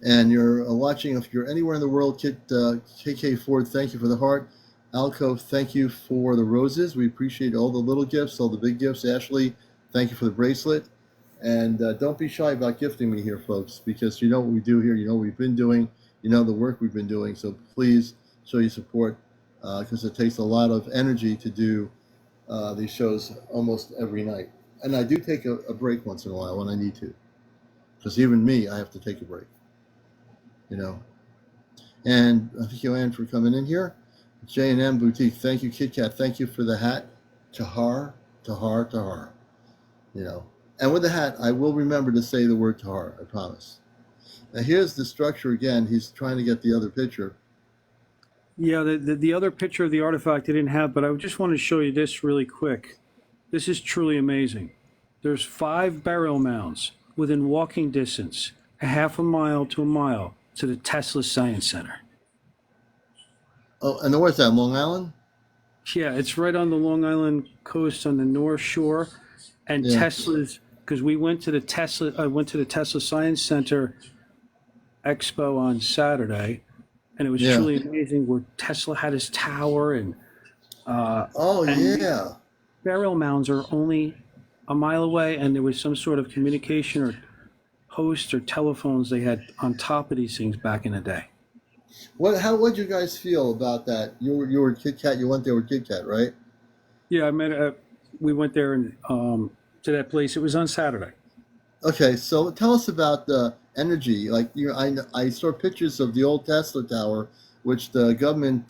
And you're watching, if you're anywhere in the world, KK Ford, thank you for the heart. Alco, thank you for the roses. We appreciate all the little gifts, all the big gifts. Ashley, thank you for the bracelet. And don't be shy about gifting me here, folks, because you know what we do here. You know what we've been doing. You know the work we've been doing. So please show your support because it takes a lot of energy to do these shows almost every night. And I do take a break once in a while when I need to, because even me, I have to take a break. And thank you, Ann, for coming in here. J&M Boutique. Thank you, Kit Kat. Thank you for the hat. Tahar, Tahar, Tahar. You know, and with the hat, I will remember to say the word Tahar. I promise. Now here's the structure again. He's trying to get the other picture. Yeah, the other picture of the artifact I didn't have, but I just want to show you this really quick. This is truly amazing. There's 5 burial mounds within walking distance, a half a mile to a mile to the Tesla Science Center. Oh, and where's that? Long Island? Yeah, it's right on the Long Island coast on the North Shore, and Yeah. Tesla's, because we went to the Tesla, I went to the Tesla Science Center Expo on Saturday, and it was Yeah. truly amazing where Tesla had his tower Oh and yeah. burial mounds are only a mile away, and there was some sort of communication or posts or telephones they had on top of these things back in the day. What'd you guys feel about that? You were Kit Kat. You went there with Kit Kat, right? Yeah, we went there and to that place. It was on Saturday. Okay, so tell us about the energy. Like I saw pictures of the old Tesla tower, which the government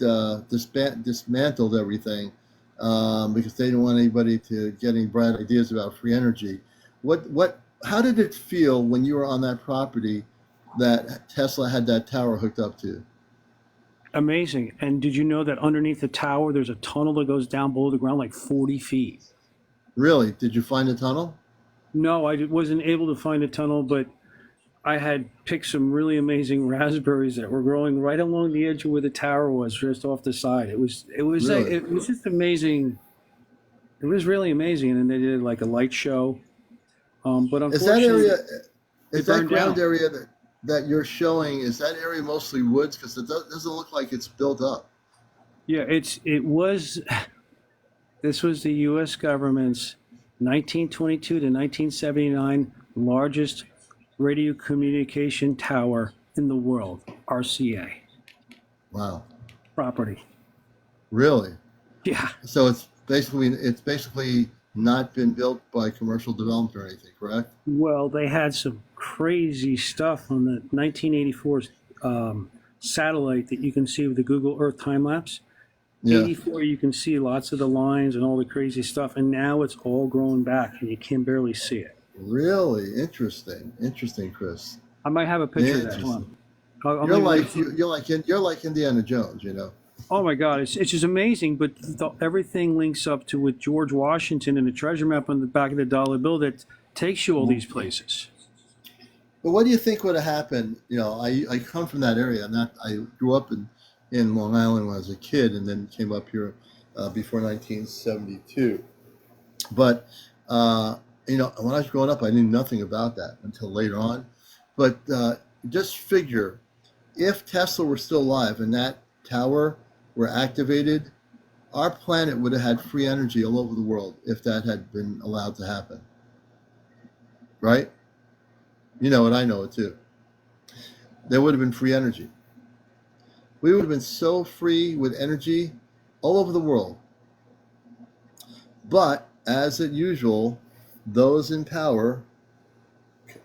dismantled everything because they didn't want anybody to get any bright ideas about free energy. How did it feel when you were on that property that Tesla had that tower hooked up to? Amazing. And did you know that underneath the tower, there's a tunnel that goes down below the ground like 40 feet? Really? Did you find a tunnel? No, I wasn't able to find a tunnel, but I had picked some really amazing raspberries that were growing right along the edge of where the tower was, just off the side. Really? It was just amazing. It was really amazing. And then they did like a light show. But Is that unfortunately, area, it is that burned ground down. area that you're showing, is that area mostly woods? Because doesn't look like it's built up. Yeah, it was. This was the U.S. government's 1922 to 1979 largest radio communication tower in the world, RCA Wow. property. Really? Yeah. So it's basically not been built by commercial development or anything, correct? Well, they had some crazy stuff on the 1984 satellite that you can see with the Google Earth time lapse. Yeah. 84, you can see lots of the lines and all the crazy stuff, and now it's all grown back, and you can barely see it. Really interesting. Interesting, Chris. I might have a picture of that. Hold Interesting. on. I'll You're maybe let me like see. you're like Indiana Jones, you know. Oh my God, it's just amazing. But everything links up to with George Washington and the treasure map on the back of the dollar bill that takes you all these places. But what do you think would have happened? You know, I come from that area, and I grew up in Long Island when I was a kid, and then came up here before 1972. But you know, when I was growing up, I knew nothing about that until later on. But just figure, if Tesla were still alive and that tower were activated, our planet would have had free energy all over the world if that had been allowed to happen. Right? You know it, I know it too. There would have been free energy. We would have been so free with energy all over the world. But as usual, those in power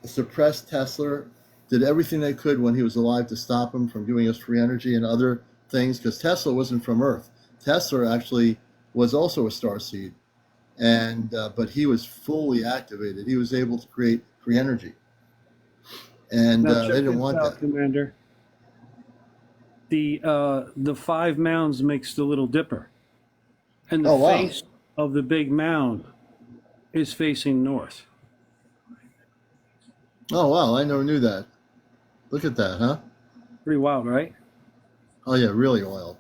suppressed Tesla, did everything they could when he was alive to stop him from giving us free energy and other things, because Tesla wasn't from Earth. Tesla actually was also a star seed, and but he was fully activated. He was able to create free energy, and Now they check didn't this want out, that. Commander. The 5 mounds makes the Little Dipper, and the Oh wow! face of the big mound is facing north. Oh wow! I never knew that. Look at that, huh? Pretty wild, right? Oh yeah, really wild.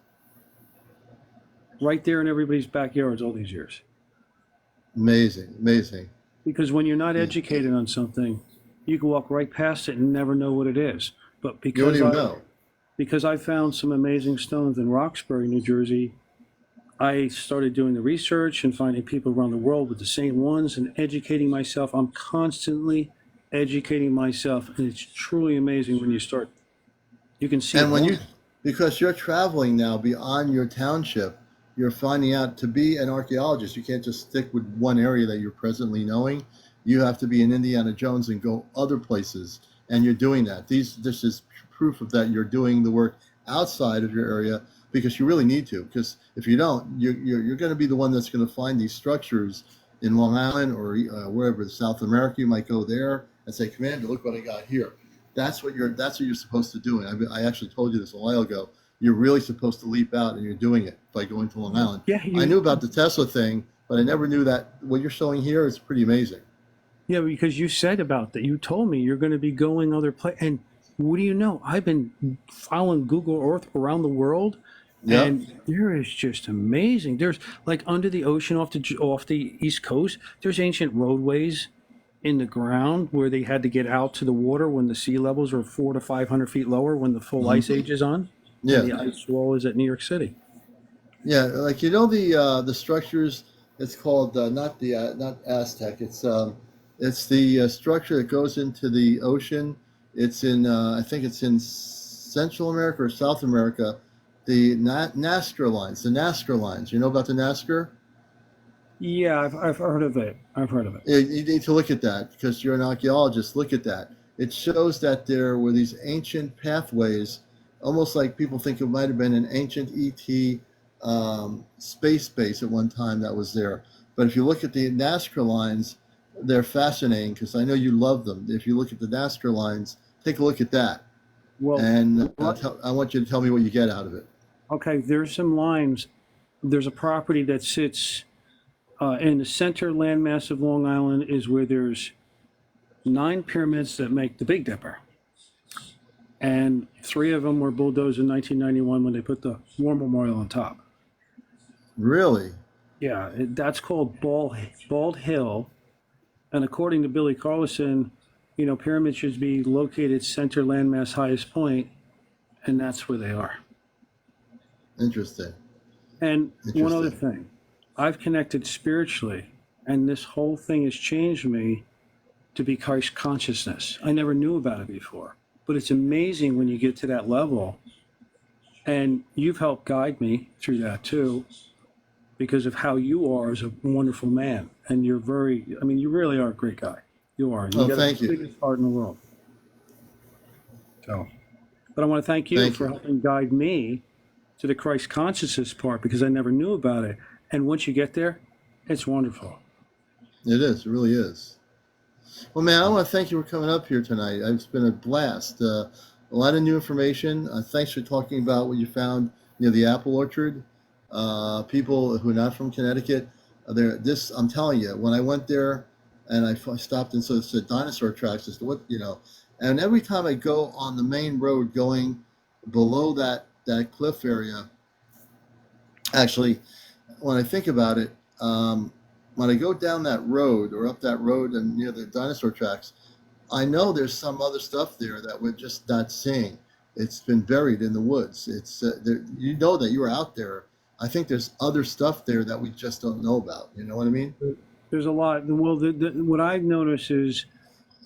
Right there in everybody's backyards all these years. Amazing, amazing. Because when you're not Yeah. educated on something, you can walk right past it and never know what it is. But You don't even know. because I found some amazing stones in Roxbury, New Jersey, I started doing the research and finding people around the world with the same ones and educating myself. I'm constantly educating myself, and it's truly amazing when you start. You can see it And when all. you, because you're traveling now beyond your township, you're finding out to be an archaeologist. You can't just stick with one area that you're presently knowing. You have to be an Indiana Jones and go other places, and you're doing that. This is proof of that you're doing the work outside of your area, because you really need to. Because if you don't, you're going to be the one that's going to find these structures in Long Island or wherever, South America. You might go there and say, Commander, look what I got here. That's what you're supposed to do. And I actually told you this a while ago. You're really supposed to leap out, and you're doing it by going to Long Island. Yeah, I knew about the Tesla thing, but I never knew that what you're showing here is pretty amazing. yeah, because you said about that. You told me you're going to be going other places. And what do you know? I've been following Google Earth around the world, Yep. and there is just amazing. There's like under the ocean off the East Coast. There's ancient roadways in the ground where they had to get out to the water when the sea levels are 400 to 500 feet lower when the full ice age is on. Yeah. And the ice wall is at New York City. Yeah, like the structures. It's called not Aztec. It's the structure that goes into the ocean. It's in I think it's in Central America or South America. The Nazca lines. The Nazca lines. You know about the Nazca? Yeah, I've heard of it. I've heard of it. Yeah, you need to look at that because you're an archaeologist. Look at that. It shows that there were these ancient pathways, almost like people think it might have been an ancient ET space base at one time that was there. But if you look at the Nazca lines, they're fascinating because I know you love them. If you look at the Nazca lines, take a look at that. Well, And I want you to tell me what you get out of it. okay, there's some lines. There's a property that sits in the center landmass of Long Island is where there's 9 pyramids that make the Big Dipper. And 3 of them were bulldozed in 1991 when they put the War Memorial on top. Really? Yeah, that's called Bald Hill. And according to Billy Carlson, pyramids should be located center landmass highest point, and that's where they are. Interesting. And one other thing, I've connected spiritually, and this whole thing has changed me to be Christ consciousness. I never knew about it before, but it's amazing when you get to that level, and you've helped guide me through that too, because of how you are as a wonderful man, and you really are a great guy. You are. You got thank the you. biggest heart in the world. So, but I want to thank you for helping guide me to the Christ consciousness part because I never knew about it. And once you get there, it's wonderful. It is. It really is. Well, man, I want to thank you for coming up here tonight. It's been a blast. A lot of new information. Thanks for talking about what you found near the apple orchard. People who are not from Connecticut, I'm telling you, when I went there and I stopped and said dinosaur tracks as to what, and every time I go on the main road going below that cliff area, actually, when I think about it, when I go down that road or up that road and near the dinosaur tracks, I know there's some other stuff there that we're just not seeing. It's been buried in the woods. It's you know that you were out there. I think there's other stuff there that we just don't know about. You know what I mean? There's a lot. Well, what I've noticed is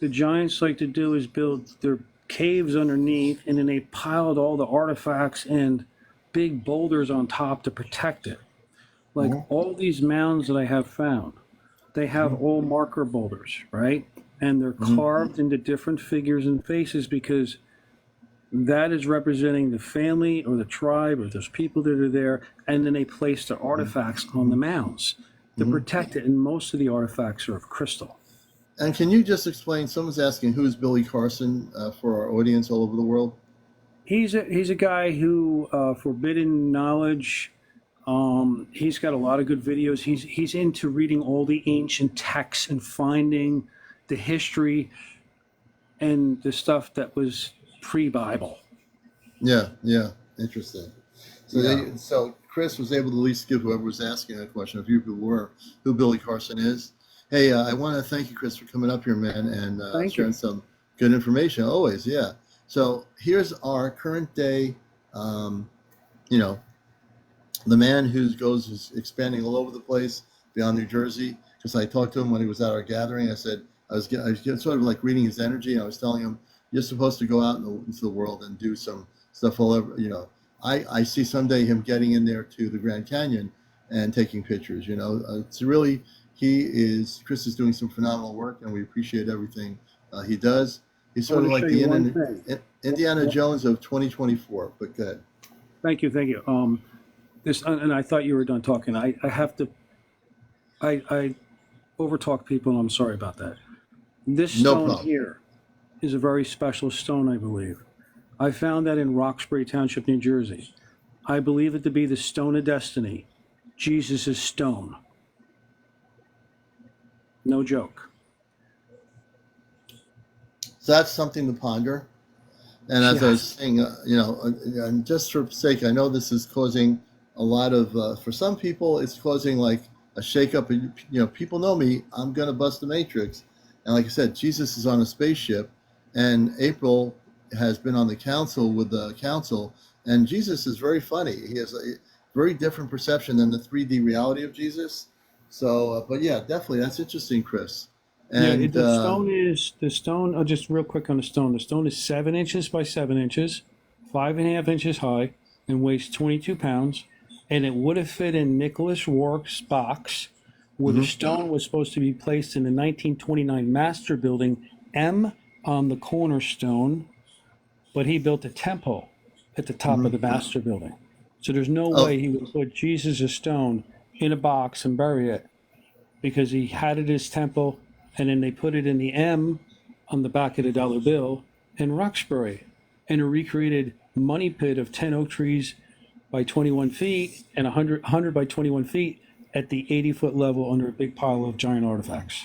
the giants like to do is build their caves underneath, and then they piled all the artifacts and big boulders on top to protect it. Like all these mounds that I have found, they have all marker boulders, right? And they're carved into different figures and faces because that is representing the family or the tribe or those people that are there. And then they place their artifacts on the mounds to protect it. And most of the artifacts are of crystal. And can you just explain? Someone's asking who's Billy Carson for our audience all over the world. He's a guy who forbidden knowledge. He's got a lot of good videos. He's into reading all the ancient texts and finding the history and the stuff that was pre-Bible. Yeah, interesting. So, so Chris was able to at least give whoever was asking that question, if you were, who Billy Carson is. Hey, I want to thank you, Chris, for coming up here, man, and sharing some good information. Always, yeah. So here's our current day, the man who's expanding all over the place beyond New Jersey. Because I talked to him when he was at our gathering. I said I was sort of like reading his energy, and I was telling him you're supposed to go out into the world and do some stuff all over. I see someday him getting in there to the Grand Canyon and taking pictures. It's really Chris is doing some phenomenal work, and we appreciate everything he does. He's sort of like the Indiana Jones of 2024. But good. Thank you, thank you. This, and I thought you were done talking. I have to, I overtalk people, and I'm sorry about that. This No stone problem. here is a very special stone, I believe. I found that in Roxbury Township, New Jersey. I believe it to be the stone of destiny, Jesus' stone. No joke. So that's something to ponder. And as I was Yes. saying, and just for sake, I know this is causing a lot of, for some people, it's causing like a shakeup. People know me, I'm going to bust the matrix. And like I said, Jesus is on a spaceship, and April has been on the council with the council. And Jesus is very funny. He has a very different perception than the 3D reality of Jesus. So, but yeah, definitely. That's interesting, Chris. Yeah, And the stone. Just real quick on the stone. The stone is 7 inches by 7 inches, 5.5 inches high, and weighs 22 pounds. And it would have fit in Nicholas Rourke's box, where the mhm. stone was supposed to be placed in the 1929 Master Building, M on the cornerstone, but he built a temple at the top of the Master Building. So there's no Oh, way he would put Jesus' stone in a box and bury it because he had it as temple, and then they put it in the M on the back of the dollar bill in Roxbury, and a recreated money pit of 10 oak trees by 21 feet and 100 by 21 feet at the 80-foot level under a big pile of giant artifacts.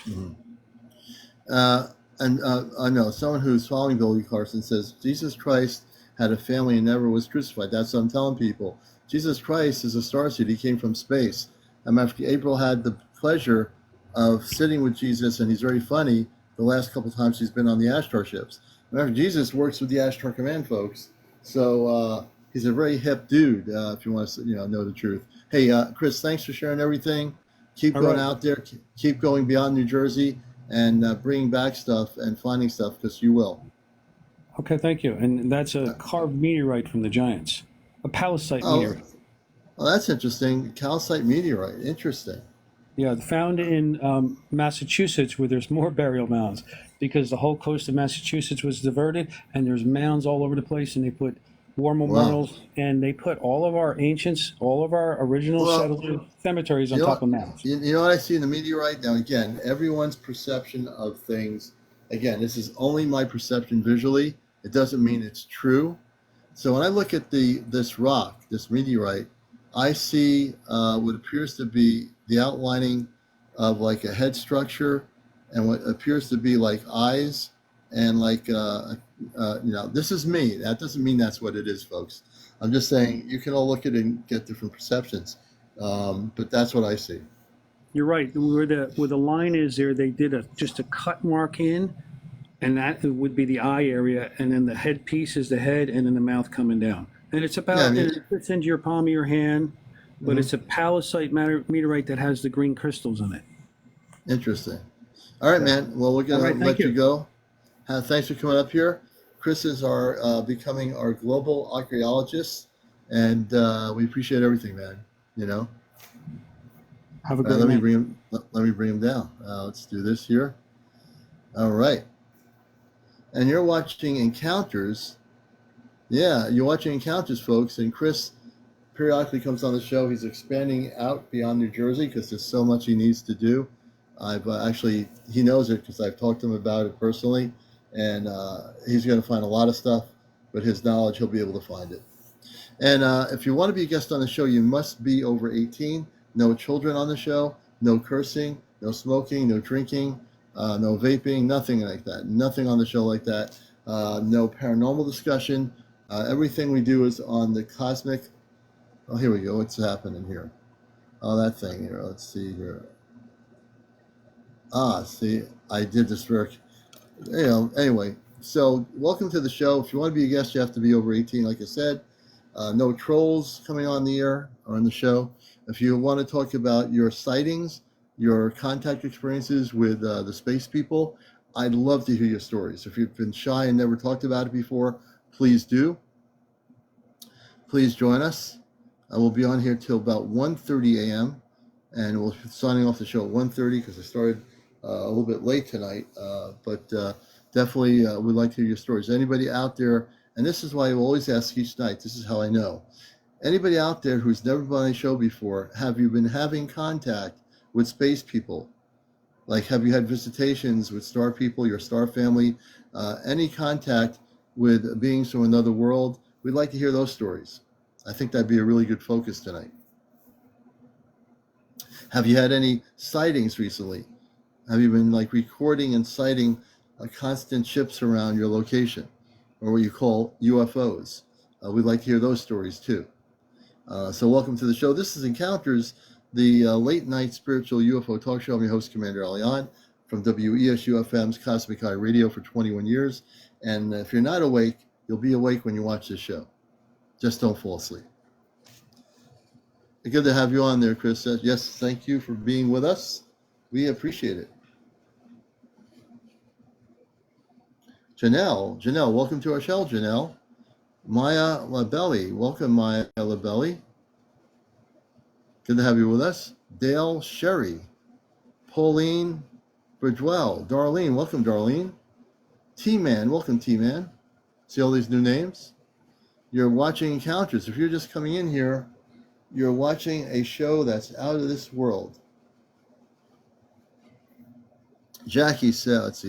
Uh, and I know someone who's following Billy Carson says Jesus Christ had a family and never was crucified. That's what I'm telling people. Jesus Christ is a starseed. He came from space. April had the pleasure of sitting with Jesus, and he's very funny. The last couple times he's been on the Ashtar ships. Remember, Jesus works with the Ashtar Command folks, so he's a very hip dude. If you want to, know the truth. Hey, Chris, thanks for sharing everything. Keep All going right. out there. Keep going beyond New Jersey and bringing back stuff and finding stuff because you will. Okay, thank you. And that's a carved meteorite from the Giants, a palisite Oh, meteorite. well, that's interesting. Calcite meteorite. Interesting. Yeah, found in Massachusetts, where there's more burial mounds because the whole coast of Massachusetts was diverted, and there's mounds all over the place, and they put war Wow. memorials, and they put all of our ancients, all of our original Well, settler cemeteries on you know top what? of mounds. You know what I see in the meteorite? Now, again, everyone's perception of things. Again, this is only my perception visually. It doesn't mean it's true. So when I look at this rock, this meteorite, I see what appears to be the outlining of like a head structure and what appears to be like eyes and like this is me. That doesn't mean that's what it is, folks. I'm just saying you can all look at it and get different perceptions, but that's what I see. You're right. Where the line is there, they did just a cut mark in, and that would be the eye area, and then the headpiece is the head, and then the mouth coming down. And it's Yeah, I about, mean, and it fits into your palm of your hand, but mhm, it's a palisite meteorite that has the green crystals in it. interesting. All right, So, man. Well, we're all gonna right, thank let you you. go. Thanks for coming up here. Chris is our becoming our global archaeologist, and we appreciate everything, man. You know. Have a All right, great let me night. bring him. Let me bring him down. Let's do this here. All right. And you're watching Encounters. Yeah, you're watching Encounters, folks. And Chris periodically comes on the show. He's expanding out beyond New Jersey because there's so much he needs to do. I've actually, he knows it because I've talked to him about it personally, and he's going to find a lot of stuff. But his knowledge, he'll be able to find it. And if you want to be a guest on the show, you must be over 18. No children on the show. No cursing. No smoking. No drinking. No vaping. Nothing like that. Nothing on the show like that. No paranormal discussion. Everything we do is on the cosmic. Oh, here we go. What's happening here? Oh, that thing here. Let's see here. See, I did this work. Anyway, so welcome to the show. If you want to be a guest, you have to be over 18, like I said. No trolls coming on the air or on the show. If you want to talk about your sightings, your contact experiences with the space people, I'd love to hear your stories. If you've been shy and never talked about it before, please do. Please join us. We'll be on here till about 1:30 a.m. and we'll be signing off the show at 1:30 because I started a little bit late tonight. But definitely we'd like to hear your stories. Anybody out there, and this is why I always ask each night, this is how I know. Anybody out there who's never been on a show before, have you been having contact with space people? Like, have you had visitations with star people, your star family, any contact with beings from another world? We'd like to hear those stories. I think that'd be a really good focus tonight. Have you had any sightings recently? Have you been like recording and citing constant ships around your location, or what you call UFOs? We'd like to hear those stories too. So welcome to the show. This is Encounters, the late night spiritual UFO talk show. I'm your host, CmdrAleon, from WESU-FM's Cosmic Eye Radio for 21 years. And if you're not awake, you'll be awake when you watch this show. Just don't fall asleep. Good to have you on there, Chris. Yes, thank you for being with us. We appreciate it. Janelle, welcome to our show, Janelle. Maya Labelli, welcome, Maya Labelli. Good to have you with us. Dale Sherry, Pauline Bridwell, Darlene, welcome, Darlene. T-Man, welcome, T-Man. See all these new names? You're watching Encounters. If you're just coming in here, you're watching a show that's out of this world. Jackie said, let's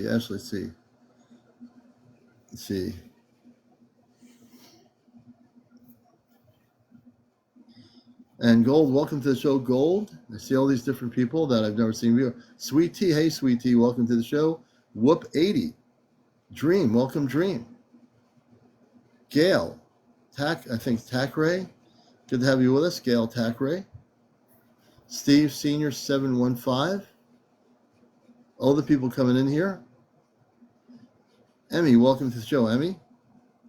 see. And Gold, welcome to the show, Gold. I see all these different people that I've never seen before. Sweet Tea, hey, Sweet Tea, welcome to the show. Whoop 80. Dream, welcome, Dream. Gail, Tackray. Good to have you with us, Gail Tackray. Steve Senior 715. All the people coming in here. Emmy, welcome to the show, Emmy.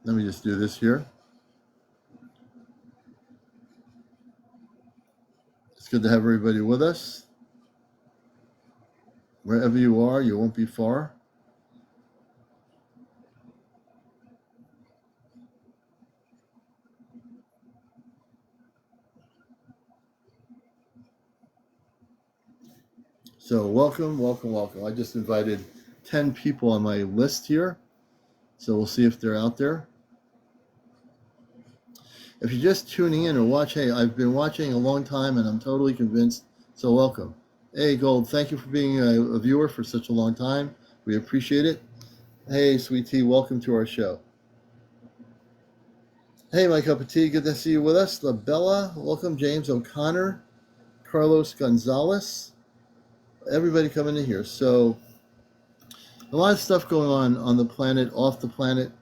Let me just do this here. It's good to have everybody with us. Wherever you are, you won't be far. So welcome. I just invited 10 people on my list here. So we'll see if they're out there. If you're just tuning in or watch, hey, I've been watching a long time and I'm totally convinced. So welcome. Hey, Gold, thank you for being a viewer for such a long time. We appreciate it. Hey, Sweet Tea, welcome to our show. Hey, my cup of tea, good to see you with us. La Bella, welcome. James O'Connor, Carlos Gonzalez, everybody coming in here. So a lot of stuff going on the planet, off the planet.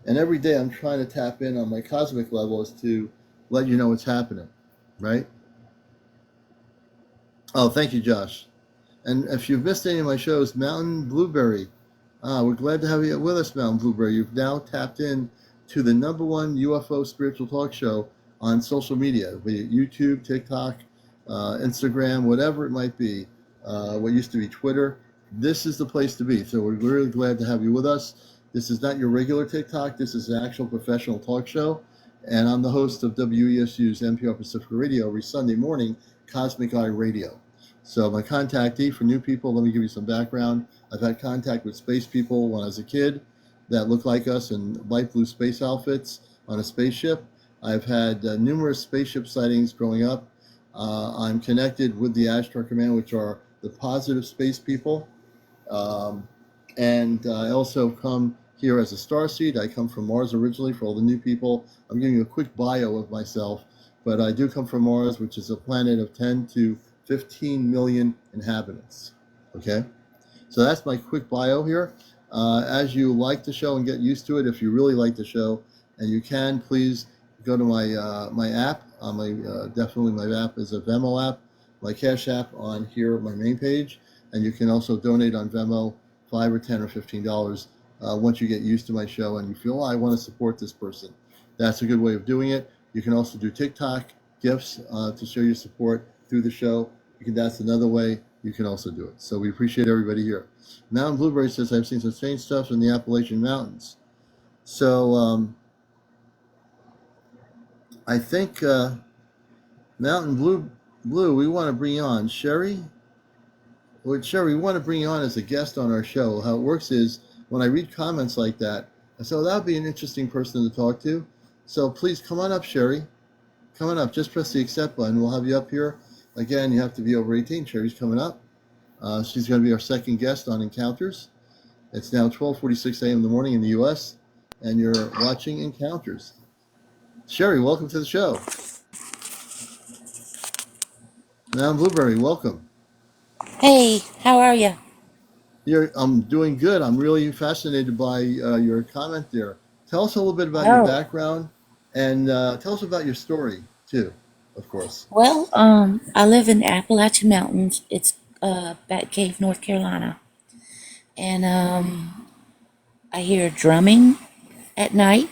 And every day I'm trying to tap in on my cosmic level is to let you know what's happening, right? Oh, thank you, Josh. And if you've missed any of my shows, Mountain Blueberry, we're glad to have you with us, Mountain Blueberry. You've now tapped in to the #1 UFO spiritual talk show on social media, be it YouTube, TikTok, Instagram, whatever it might be, what used to be Twitter. This is the place to be. So we're really glad to have you with us. This is not your regular TikTok. This is an actual professional talk show. And I'm the host of WESU's NPR Pacific Radio every Sunday morning, Cosmic Eye Radio. So my contactee for new people, let me give you some background. I've had contact with space people when I was a kid that looked like us in light blue space outfits on a spaceship. I've had numerous spaceship sightings growing up. I'm connected with the Ashtar Command, which are the positive space people. And I also come here as a starseed. I come from Mars originally. For all the new people, I'm giving you a quick bio of myself, but I do come from Mars, which is a planet of 10 to 15 million inhabitants. Okay, so that's my quick bio here. As you like the show and get used to it, if you really like the show, and you can, please go to my my app. Definitely my app is a Venmo app. My Cash app on here, my main page, and you can also donate on Venmo, $5 or $10 or $15. Once you get used to my show and you feel, I want to support this person, that's a good way of doing it. You can also do TikTok gifts to show your support through the show. That's another way you can also do it. So we appreciate everybody here. Mountain Blueberry says, I've seen some strange stuff in the Appalachian Mountains. So I think Mountain Blue, we want to bring you on. Sherry, we want to bring you on as a guest on our show. How it works is when I read comments like that, I say, that would be an interesting person to talk to. So please come on up, Sherry. Come on up. Just press the accept button. We'll have you up here. Again, you have to be over 18. Sherry's coming up. She's going to be our second guest on Encounters. It's now 12:46 a.m. in the morning in the U.S., and you're watching Encounters. Sherry, welcome to the show. Now, Blueberry, welcome. Hey, how are you? I'm doing good. I'm really fascinated by your comment there. Tell us a little bit about your Oh, background, and tell us about your story too, of course. well, I live in the Appalachian Mountains. It's Bat Cave, North Carolina, and I hear drumming at night,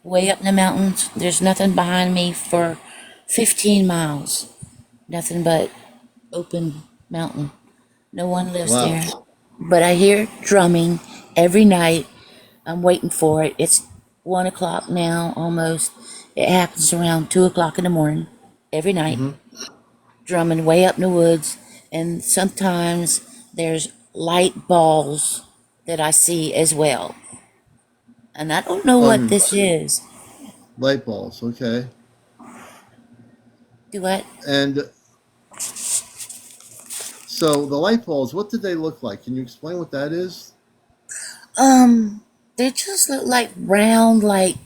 way up in the mountains. There's nothing behind me for 15 miles. Nothing but open mountain. No one lives Wow. there, but I hear drumming every night. I'm waiting for it. It's 1 o'clock now, almost. It happens around 2 o'clock in the morning every night. Mm-hmm. Drumming way up in the woods, and sometimes there's light balls that I see as well. And I don't know what this is. Light balls, okay. Do what? And so the light balls, what did they look like? Can you explain what that is? They just look like round, like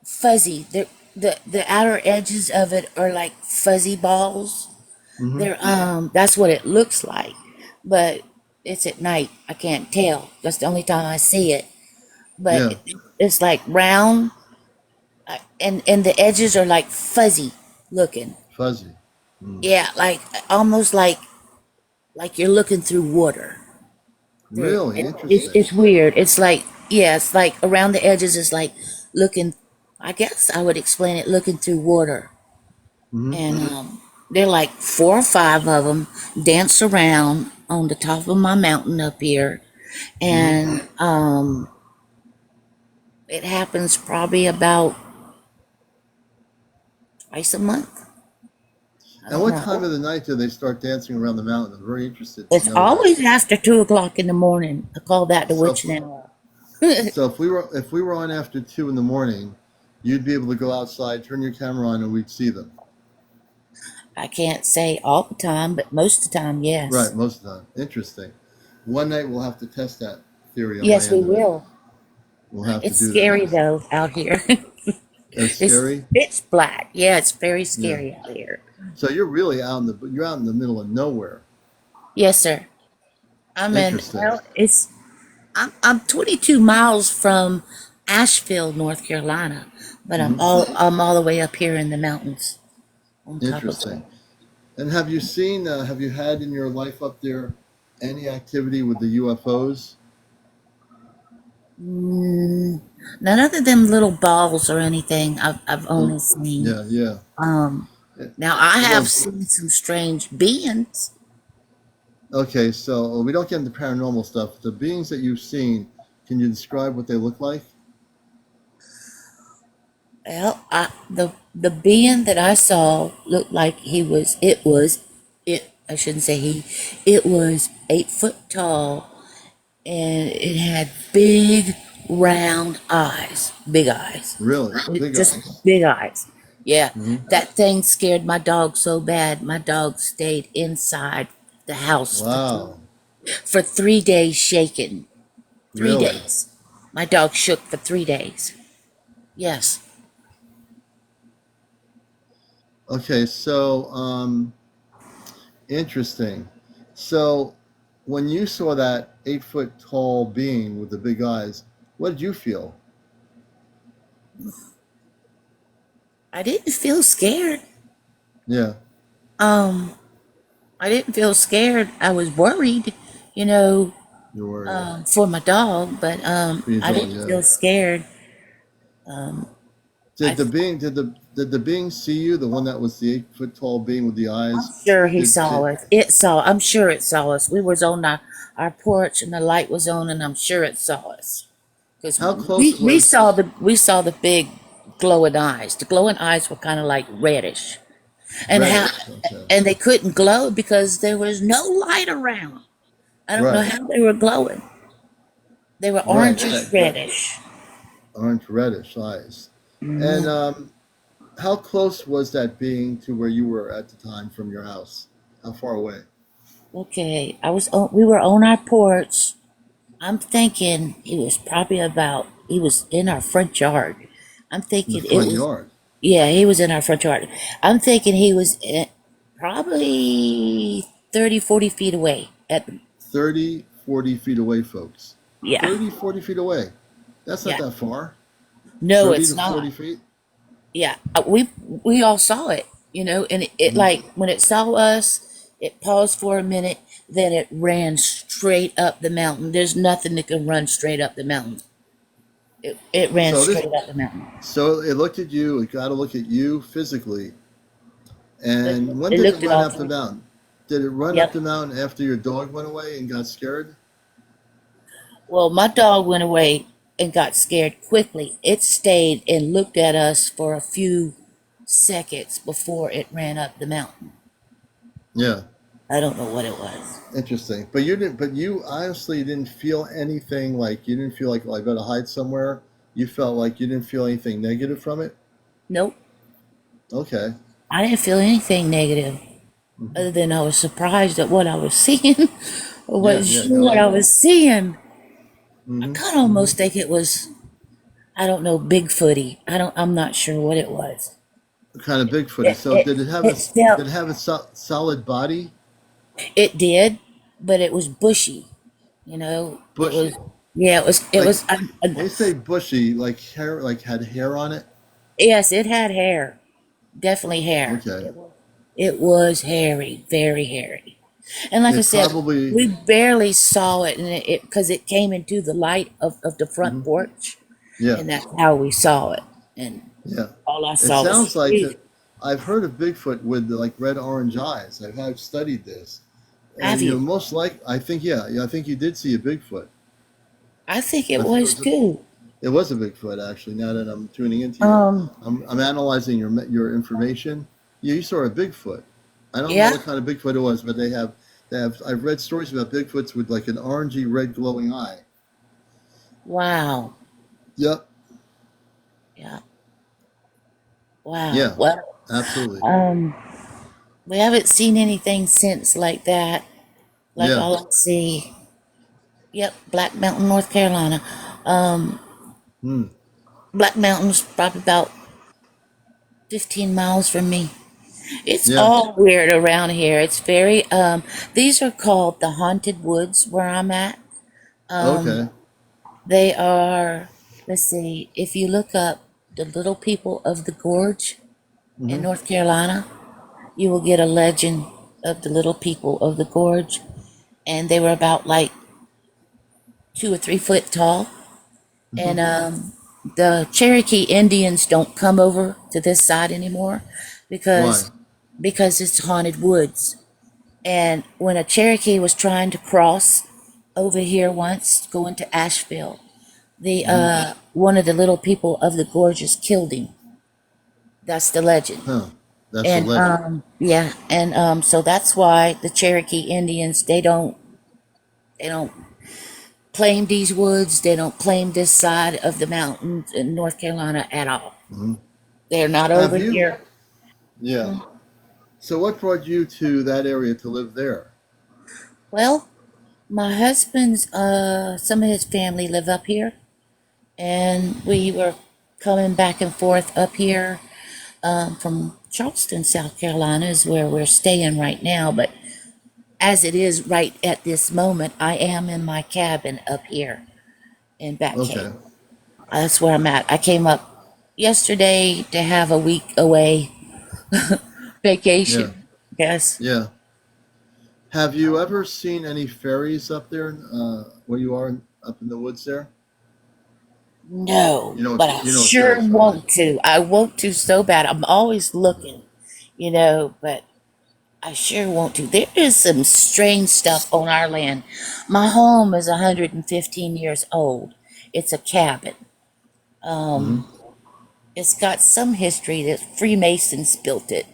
fuzzy. The outer edges of it are like fuzzy balls. Mm-hmm. That's what it looks like. But it's at night. I can't tell. That's the only time I see it. But Yeah, it's like round, and the edges are like fuzzy looking. fuzzy. Mm. Yeah, like almost like you're looking through water. Really It's interesting. it's weird. It's like, yeah, it's like around the edges is like looking. I guess I would explain it looking through water. Mm-hmm. And they're like 4 or 5 of them dance around on the top of my mountain up here, Mm-hmm. and it happens probably about twice a month. I And don't what time know. of the night do they start dancing around the mountain? I'm very interested to It's know that. always after 2 o'clock in the morning. I call that the So, witching hour. so if we were on after 2 in the morning, you'd be able to go outside, turn your camera on, and we'd see them. I can't say all the time, but most of the time, Right, yes. most of the time. Interesting. One night we'll have to test that theory on my Yes, we end of it. will. We'll have to It's do that. scary though out here. It's It's scary. pitch black. Yeah, it's very Yeah. scary out here. So you're out in the middle of nowhere. Yes, sir. Interesting. Well, I'm 22 miles from Asheville, North Carolina, but Hmm. I'm all the way up here in the mountains on top of Interesting. it. And have you had in your life up there any activity with the UFOs? Mm, None of them little balls or anything I've Oh, only seen. yeah, yeah. Um, Eh, Now I have Well, seen some strange beings. okay, so we don't get into paranormal stuff. The beings that you've seen, can you describe what they look like? Well, the being that I saw looked like it. I shouldn't say he. It was 8 foot tall, and it had big round eyes, big eyes, Really? Big just eyes. big eyes. Yeah, Hmm. that thing scared my dog so bad. My dog stayed inside the house Wow. for 3 days, shaking. three Really? days. My dog shook for 3 days. Yes. Okay, so interesting. So when you saw that 8 foot tall being with the big eyes, what did you feel? I didn't feel scared. Yeah, Um, I didn't feel scared. I was worried, you know, you're worried. for my dog, but For your I dog, didn't yeah. feel scared. Um, Did I, the being did the being see you? The one that was the 8 foot tall being with the I'm eyes? sure he Did saw did us. I'm sure it saw us. We was on our porch and the light was on, and I'm sure it saw us because how close was? we saw the big glowing eyes. The glowing eyes were kind of like reddish, and how Reddish? Okay, and they couldn't glow because there was no light around. I don't know right, how they were glowing. They were right. orangish reddish. Orange reddish eyes. And Mhm. how close was that being to where you were at the time from your house? How far away? Okay, we were on our porch. I'm thinking he was probably about, he was in our front yard. I'm In the thinking it front was, yard. yeah, he was in our front yard. I'm thinking he was probably 30, 40 feet away. 30, 40 feet away, folks. Yeah, 30, 40 feet away. That's not yeah. that far. No, 30 it's to 40 not. feet? Yeah, we all saw it, and it Hmm. like when it saw us, it paused for a minute, then it ran straight up the mountain. There's nothing that can run straight up the mountain. It ran So this, straight up the mountain. so it looked at you. It got to look at you physically. It, And when it did it looked at run all up the three. mountain? Did it run up Yep. the mountain after your dog went away and got scared? Well, my dog went away and got scared quickly. It stayed and looked at us for a few seconds before it ran up the mountain. Yeah, I don't know what it was. interesting. But you didn't. But you honestly didn't feel anything like you didn't feel like, oh, I better hide somewhere. You felt like you didn't feel anything negative from it. Nope. Okay. I didn't feel anything negative, Hmm. other than I was surprised at what I was seeing. I Yeah, wasn't yeah. sure what I was seeing. I Hmm. kind of almost think it was, I don't know, Bigfooty. I'm not sure what it was. Kind of Bigfooty. It So it did it have a it felt, did it have a solid body? it did, but it was bushy. You know, it was, Bushy. yeah, it Like was. when you say bushy, like hair, like had hair on it. Yes, it had hair, definitely hair. Okay. It was hairy, very hairy. And like I It said, probably. we barely saw it, and it because it came into the light of the front Mhm. porch, Yeah. and that's how we saw it. And Yeah. all I It saw was sounds like huge. that. I've heard of Bigfoot with the, like red orange eyes. I've studied this, Have and you? most like I think yeah, I think you did see a Bigfoot. I think I it think was too. it was a Bigfoot actually. Now that I'm tuning into you, Um, I'm analyzing your information. Yeah, you saw a Bigfoot. I don't know yeah. what kind of Bigfoot it was, but they have. I've read stories about Bigfoots with like an orangey red glowing eye. Wow. Yep. Yeah. Wow. Yeah. Well, Absolutely. um, we haven't seen anything since like that. Like Yeah. all I see. Yep, Black Mountain, North Carolina. Um, Hmm. Black Mountain's probably about 15 miles from me. It's Yeah. all weird around here. It's very, these are called the haunted woods where I'm at. Um, Okay. they are, let's see, if you look up the Little People of the Gorge in Hmm. North Carolina, you will get a legend of the Little People of the Gorge. And they were about like 2 or 3 foot tall. Hmm. And the Cherokee Indians don't come over to this side anymore Why? because it's haunted woods. And when a Cherokee was trying to cross over here once, going to Asheville, the Hmm. one of the Little People of the Gorges killed him. That's the legend. Huh. That's a And legend. yeah, and so that's why the Cherokee Indians, they don't claim these woods. They don't claim this side of the mountains in North Carolina at all. Hmm. They're not Have over you? here. Yeah. So what brought you to that area to live there? Well, my husband's some of his family live up here, and we were coming back and forth up here from Charleston, South Carolina, is where we're staying right now. But as it is right at this moment, I am in my cabin up here in Bat Cave. Okay. That's where I'm at. I came up yesterday to have a week away Yeah. vacation. Yes. Yeah. Have you ever seen any fairies up there, where you are up in the woods there? No, but I You know what sure fairies are, right? want to. I want to so bad. I'm always looking, but I sure want to. There is some strange stuff on our land. My home is 115 years old. It's a cabin. Hmm. Um, it's got some history that Freemasons built it,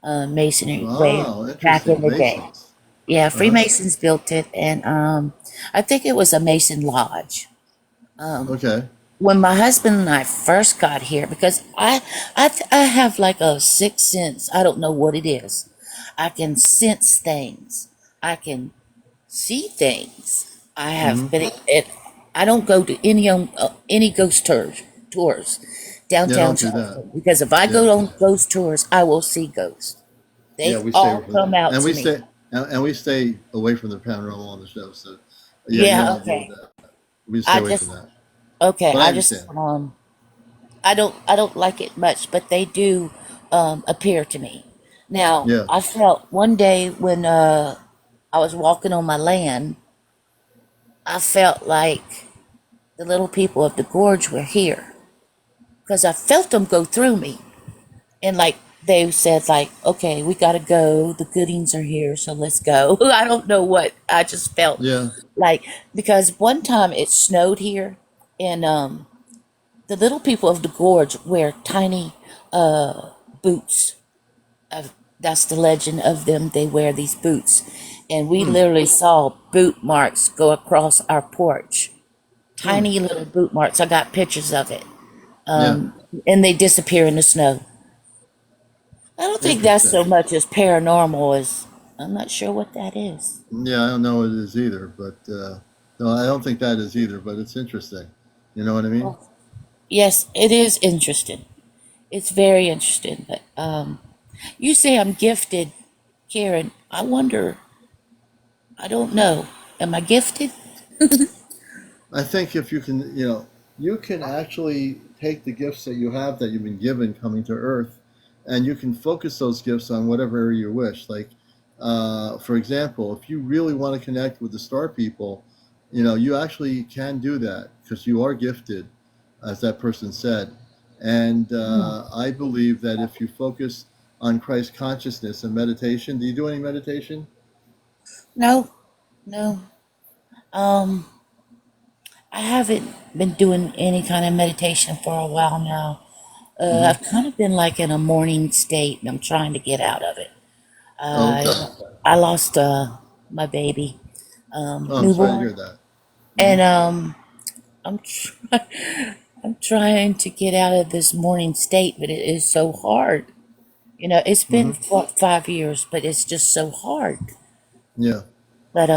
masonry way Oh, back in interesting. the day. Masons. Yeah, Uh huh. Freemasons built it, and I think it was a Mason lodge. Um, Okay. when my husband and I first got here, because I have like a sixth sense. I don't know what it is. I can sense things. I can see things. I have Hmm. been. I don't go to any ghost tours Yeah, downtown don't do that. Charleston, because if I Yeah, go on ghost tours, I will see ghosts. yeah, They we stay all away from come that, out to me. and we stay away from the paranormal on the show. So, yeah, you don't Yeah. want to deal with Okay. that. We stay I away from just that. okay. But I I just understand. I don't like it much, but they do appear to me. Now, Yeah. I felt one day when I was walking on my land, I felt like the little people of the gorge were here because I felt them go through me, and like they said, like, okay, we gotta go. The goodings are here, so let's go. I don't know what I just felt Yeah. like, because one time it snowed here, and the little people of the gorge wear tiny boots. That's the legend of them. They wear these boots, and we Hmm. literally saw boot marks go across our porch. Hmm. Tiny little boot marks. I got pictures of it, Yeah. and they disappear in the snow. I don't think that's Interesting. so much as paranormal as, I'm not sure what that is. Yeah, I don't know what it is either, but no, I don't think that is either. But it's interesting. You know what I mean? Oh, yes, it is interesting. It's very interesting. But you say I'm gifted, Karen. I wonder. I don't know. Am I gifted? I think if you can, you can actually take the gifts that you have that you've been given coming to Earth, and you can focus those gifts on whatever area you wish. Like, for example, if you really want to connect with the star people, you actually can do that because you are gifted, as that person said. And Hmm. I believe that if you focus on Christ consciousness and meditation, do you do any meditation? No, no. Um, I haven't been doing any kind of meditation for a while now. Hmm. I've kind of been like in a morning state, and I'm trying to get out of it. Okay. I lost my baby, Oh, I'm sorry to hear newborn, that. Hmm. and I'm I'm trying to get out of this morning state, but it is so hard. It's been Hmm. 5 years, but it's just so hard. Yeah. But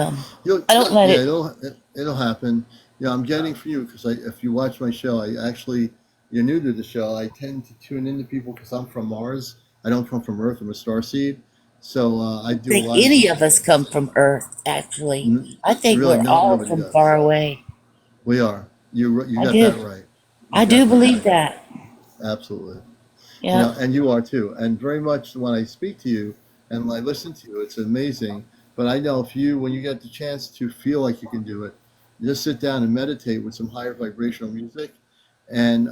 You'll, I don't let yeah, it. it'll happen. Yeah, I'm getting for you because if you watch my show, you're new to the show. I tend to tune into people because I'm from Mars. I don't come from Earth. I'm a star seed, so I I do a think lot of any different of us come things. from Earth. Actually, I think Really, we're no, all nobody from does. far away. We are. You I got do. that right. You I got do that believe right. that. Absolutely. Yep. And you are too. And very much when I speak to you and when I listen to you, it's amazing. But I know when you get the chance to feel like you can do it, just sit down and meditate with some higher vibrational music, and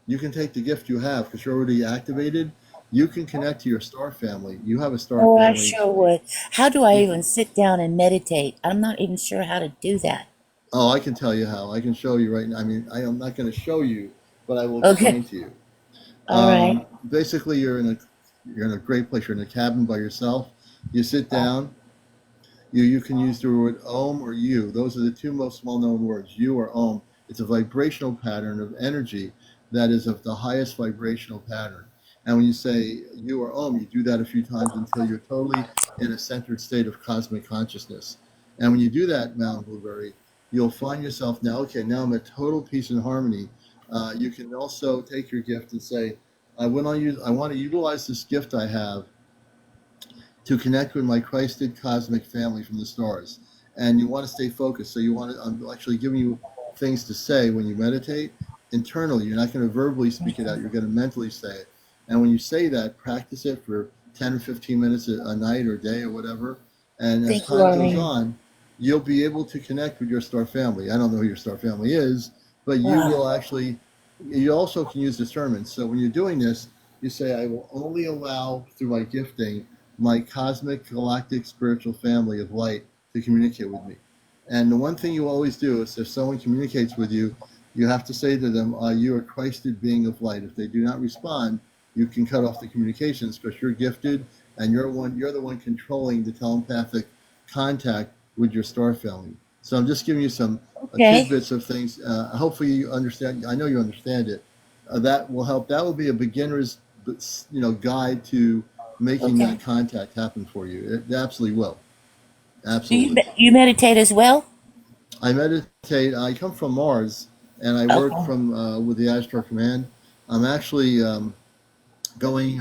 you can take the gift you have because you're already activated. You can connect to your star family. You have a star Oh, I family. sure would. How do I You, even sit down and meditate? I'm not even sure how to do that. oh, I can tell you how. I can show you right now. I mean, I am not going to show you, but I will Okay. explain to you. All right. Basically, you're in a great place. You're in a cabin by yourself. You sit down. You can use the word Om or You. Those are the two most well-known words, You or Om. It's a vibrational pattern of energy that is of the highest vibrational pattern. And when you say You or Om, you do that a few times until you're totally in a centered state of cosmic consciousness. And when you do that, Mountain Blueberry, you'll find yourself now, okay, now I'm at total peace and harmony. You can also take your gift and say, I want to utilize this gift I have to connect with my Christed cosmic family from the stars. And you want to stay focused. So I'm actually giving you things to say when you meditate internally. You're not going to verbally speak it out. You're going to mentally say it. And when you say that, practice it for 10 or 15 minutes a night or day or whatever. And as Thank you, time goes Arlene. on, you'll be able to connect with your star family. I don't know who your star family is, but Ah, you also can use discernment. So when you're doing this, you say, I will only allow through my gifting my cosmic galactic spiritual family of light to communicate with me. And the one thing you always do is if someone communicates with you, you have to say to them, you are Christed being of light. If they do not respond, you can cut off the communications because you're gifted and you're the one controlling the telepathic contact with your star family. So I'm just giving you some Okay. tidbits of things. Hopefully you understand. I know you understand it. That will help. That will be a beginner's, guide to making Okay. that contact happen for you. It absolutely will. Do you Absolutely. you meditate as well? I meditate. I come from Mars, and I work Okay. from with the Astro Command. I'm actually going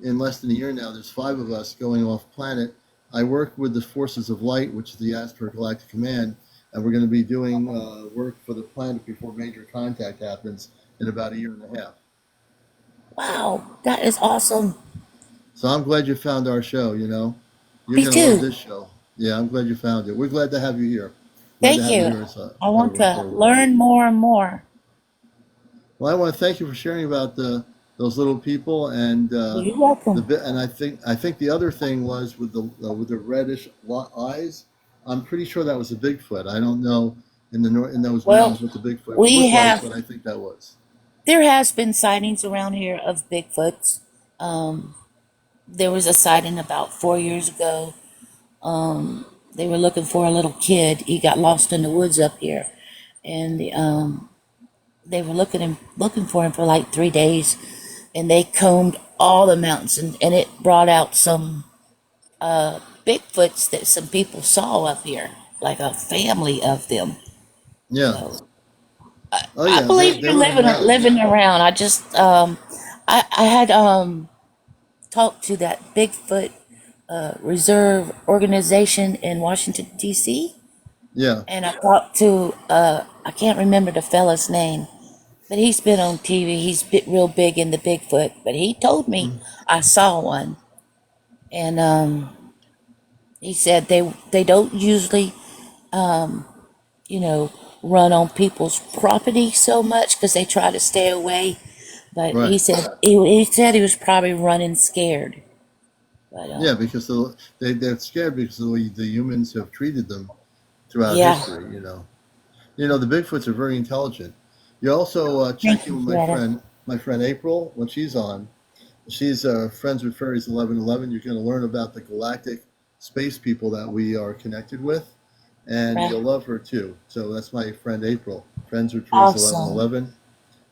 in less than a year now. There's 5 of us going off planet. I work with the Forces of Light, which is the Astro Galactic Command, and we're going to be doing work for the planet before major contact happens in about a year and a half. Wow, that is awesome. So I'm glad you found our show. You're Me going to love too. this show. Yeah, I'm glad you found it. We're glad to have you here. Glad to Thank have you you. here as I part want of our to program. learn more and more. Well, I want to thank you for sharing about those little people and You're welcome. and I think the other thing was with the reddish eyes. I'm pretty sure that was a Bigfoot. I don't know in those Well, mountains what the Bigfoot would we look like, have but I think that was. there has been sightings around here of Bigfoots. Um, there was a sighting about 4 years ago. They were looking for a little kid. He got lost in the woods up here, and they were looking for him for like 3 days, and they combed all the mountains, and it brought out some Bigfoots that some people saw up here, like a family of them. Yeah. So Oh I yeah, believe they you're live in the mountains. living around. I just I had talked to that Bigfoot reserve organization in Washington D.C. Yeah. and I talked to I can't remember the fella's name, but he's been on TV. He's real big in the Bigfoot, but he told me Mm. I saw one, and he said they don't usually you know run on people's property so much because they try to stay away. But he Right. said he said he was probably running scared. But Yeah, because they're scared because of the way the humans have treated them throughout yeah, history. The Bigfoots are very intelligent. You also check thank in you, with Greta. my friend April when she's on. She's friends with Fairies 1111. You're going to learn about the galactic space people that we are connected with, and Right. you'll love her too. So that's my friend April, friends with Fairies Awesome. 1111.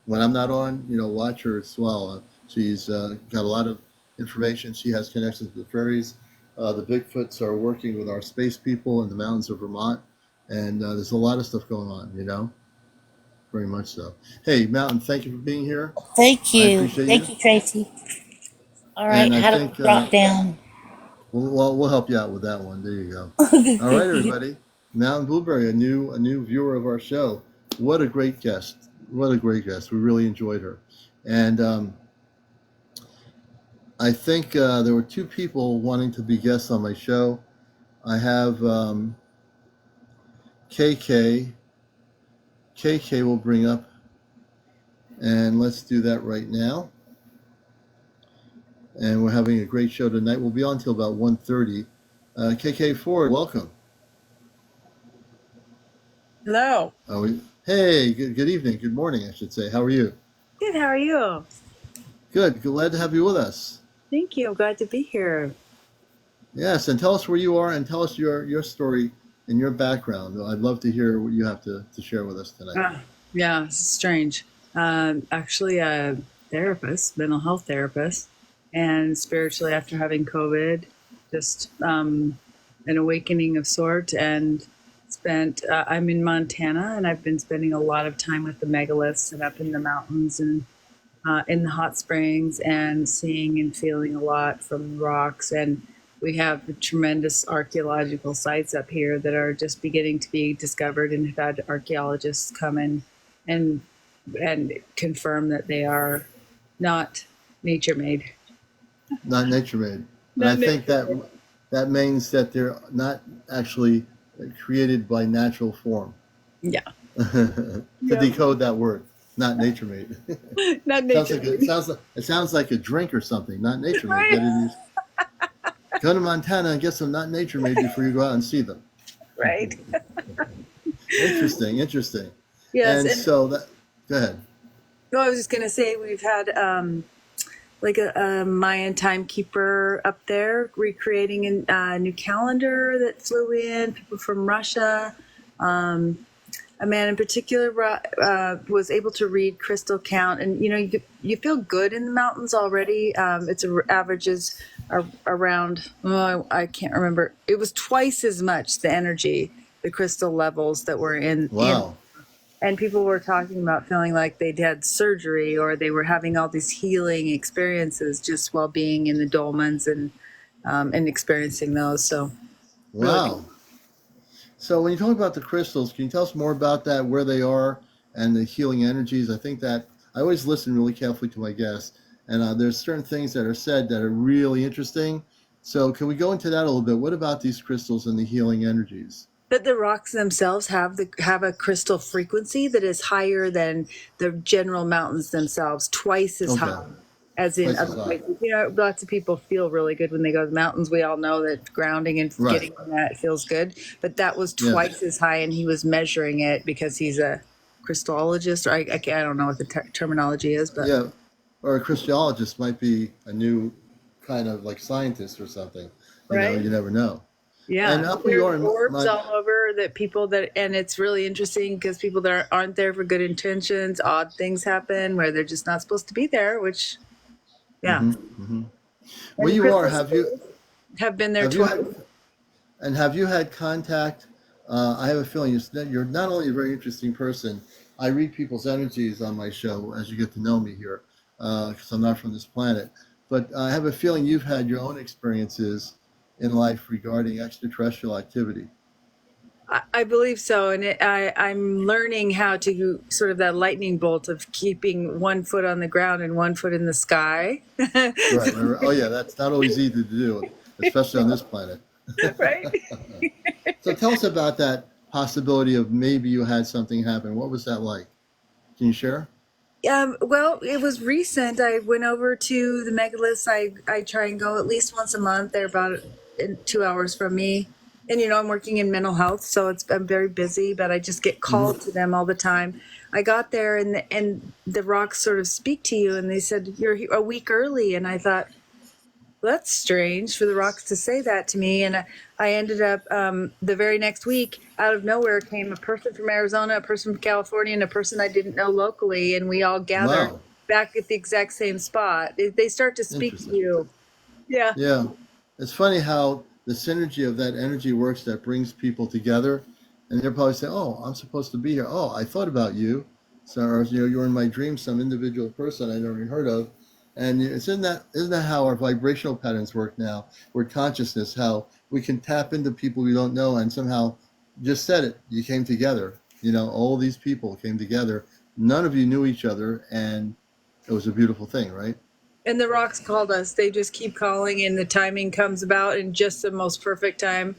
When I'm not on, watch her as well. She's got a lot of information. She has connections with the fairies. The Bigfoots are working with our space people in the mountains of Vermont, and there's a lot of stuff going on. Very much so. Hey, Mountain, thank you for being here. Thank I you. appreciate Thank you, you, Tracy. All right, and I how do we think drop down? we'll help you out with that one. There you go. All right, everybody. Mountain Blueberry, a new viewer of our show. What a great guest! What a great guest. We really enjoyed her, and I think there were 2 people wanting to be guests on my show. I have KK. KK will bring up, and let's do that right now. And we're having a great show tonight. We'll be on till about 1:30. KK Ford, welcome. Hello. Hey, good evening, good morning, I should say. How are you? Good. How are you? Good. Glad to have you with us. Thank you. I'm glad to be here. Yes, and tell us where you are and tell us your story and your background. I'd love to hear what you have to share with us tonight. Yeah, it's strange. Actually, a therapist, mental health therapist, and spiritually after having COVID, just an awakening of sort. And I'm in Montana, and I've been spending a lot of time with the megaliths and up in the mountains and in the hot springs and seeing and feeling a lot from the rocks. And we have tremendous archaeological sites up here that are just beginning to be discovered, and have had archaeologists come in and confirm that they are not nature made. Not nature made. And I Not think nature that made. that means that they're not actually created by natural form. Yeah. To Yeah. decode that word, not nature made. Not sounds nature like made. it sounds like a drink or something. Not nature made. Right. Get it? Go to Montana and get some not nature made before you go out and see them. Right. Interesting, interesting. Yes. And And so that, go ahead. no, I was just gonna say we've had like a Mayan timekeeper up there recreating a new calendar that flew in, people from Russia, A man in particular was able to read crystal count, and you feel good in the mountains already. It's averages around, I can't remember. It was twice as much the energy, the crystal levels that were in, Wow. and people were talking about feeling like they'd had surgery or they were having all these healing experiences just while being in the dolmens and experiencing those. So really Wow. So when you talk about the crystals, can you tell us more about that, where they are, and the healing energies? I think that I always listen really carefully to my guests, and there's certain things that are said that are really interesting. So can we go into that a little bit? What about these crystals and the healing energies? that the rocks themselves have a crystal frequency that is higher than the general mountains themselves, twice as Okay, high as in twice as other high. places. Lots of people feel really good when they go to the mountains. We all know that grounding and Right. getting in that feels good, but that was Yeah. twice as high, and he was measuring it because he's a crystallologist, or I don't know what the terminology is, but Yeah. Or a Christologist might be a new kind of like scientist or something. right. You never know. And Yeah, up where you there's are in orbs my, all over that people that, and it's really interesting because people that aren't there for good intentions, odd things happen where they're just not supposed to be there. Which, yeah, hmm hmm where and the you are, crystal schools have been there have you twice. had have you had contact? I have a feeling you're not only a very interesting person. I read people's energies on my show as you get to know me here, because I'm not from this planet. But I have a feeling you've had your own experiences in life regarding extraterrestrial activity. I believe so, and I'm learning how to sort of that lightning bolt of keeping one foot on the ground and one foot in the sky. Right, right, right. Oh yeah, that's not always easy to do, especially on this planet. Right. So tell us about that possibility of maybe you had something happen. What was that like? Can you share? Well, it was recent. I went over to the megaliths. I try and go at least once a month. They're about 2 hours from me. And I'm working in mental health, so I'm very busy, but I just get called hmm to them all the time. I got there, and the rocks sort of speak to you, and they said you're a week early, and I thought, well, that's strange for the rocks to say that to me. And I ended up the very next week, out of nowhere came a person from Arizona, a person from California, and a person I didn't know locally, and we all gathered Wow, back at the exact same spot. They start to speak to interesting. you. Yeah. Yeah, it's funny how the synergy of that energy works that brings people together, and they're probably saying, "Oh, I'm supposed to be here. Oh, I thought about you." So, or, you're in my dream, some individual person I never even heard of, and isn't that how our vibrational patterns work now? We're consciousness, how we can tap into people we don't know, and somehow just said it. You came together. All these people came together. None of you knew each other, and it was a beautiful thing, right? And the rocks called us. They just keep calling, and the timing comes about in just the most perfect time.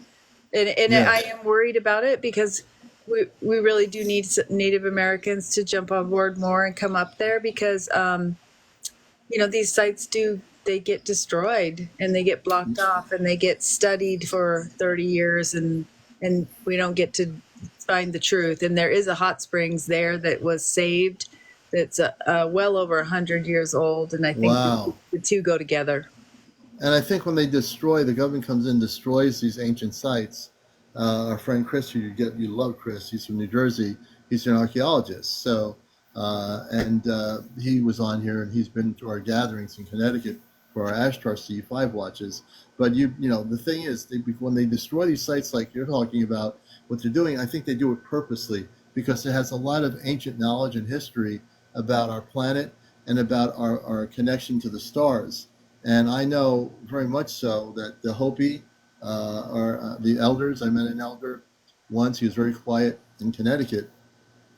And I Yes. am worried about it because we really do need Native Americans to jump on board more and come up there because these sites they get destroyed and they get blocked off and they get studied for 30 years and we don't get to find the truth. And there is a hot springs there that was saved that's well over 100 years old, and I think Wow. the two go together. And I think when the government comes in, destroys these ancient sites. Our friend Chris, you love Chris. He's from New Jersey. He's an archaeologist. So, and he was on here, and he's been to our gatherings in Connecticut for our Ashtar C5 watches. But the thing is, when they destroy these sites like you're talking about, what they're doing, I think they do it purposely because it has a lot of ancient knowledge and history about our planet and about our connection to the stars. And I know very much so that the Hopi are the elders. I met an elder once. He was very quiet in Connecticut.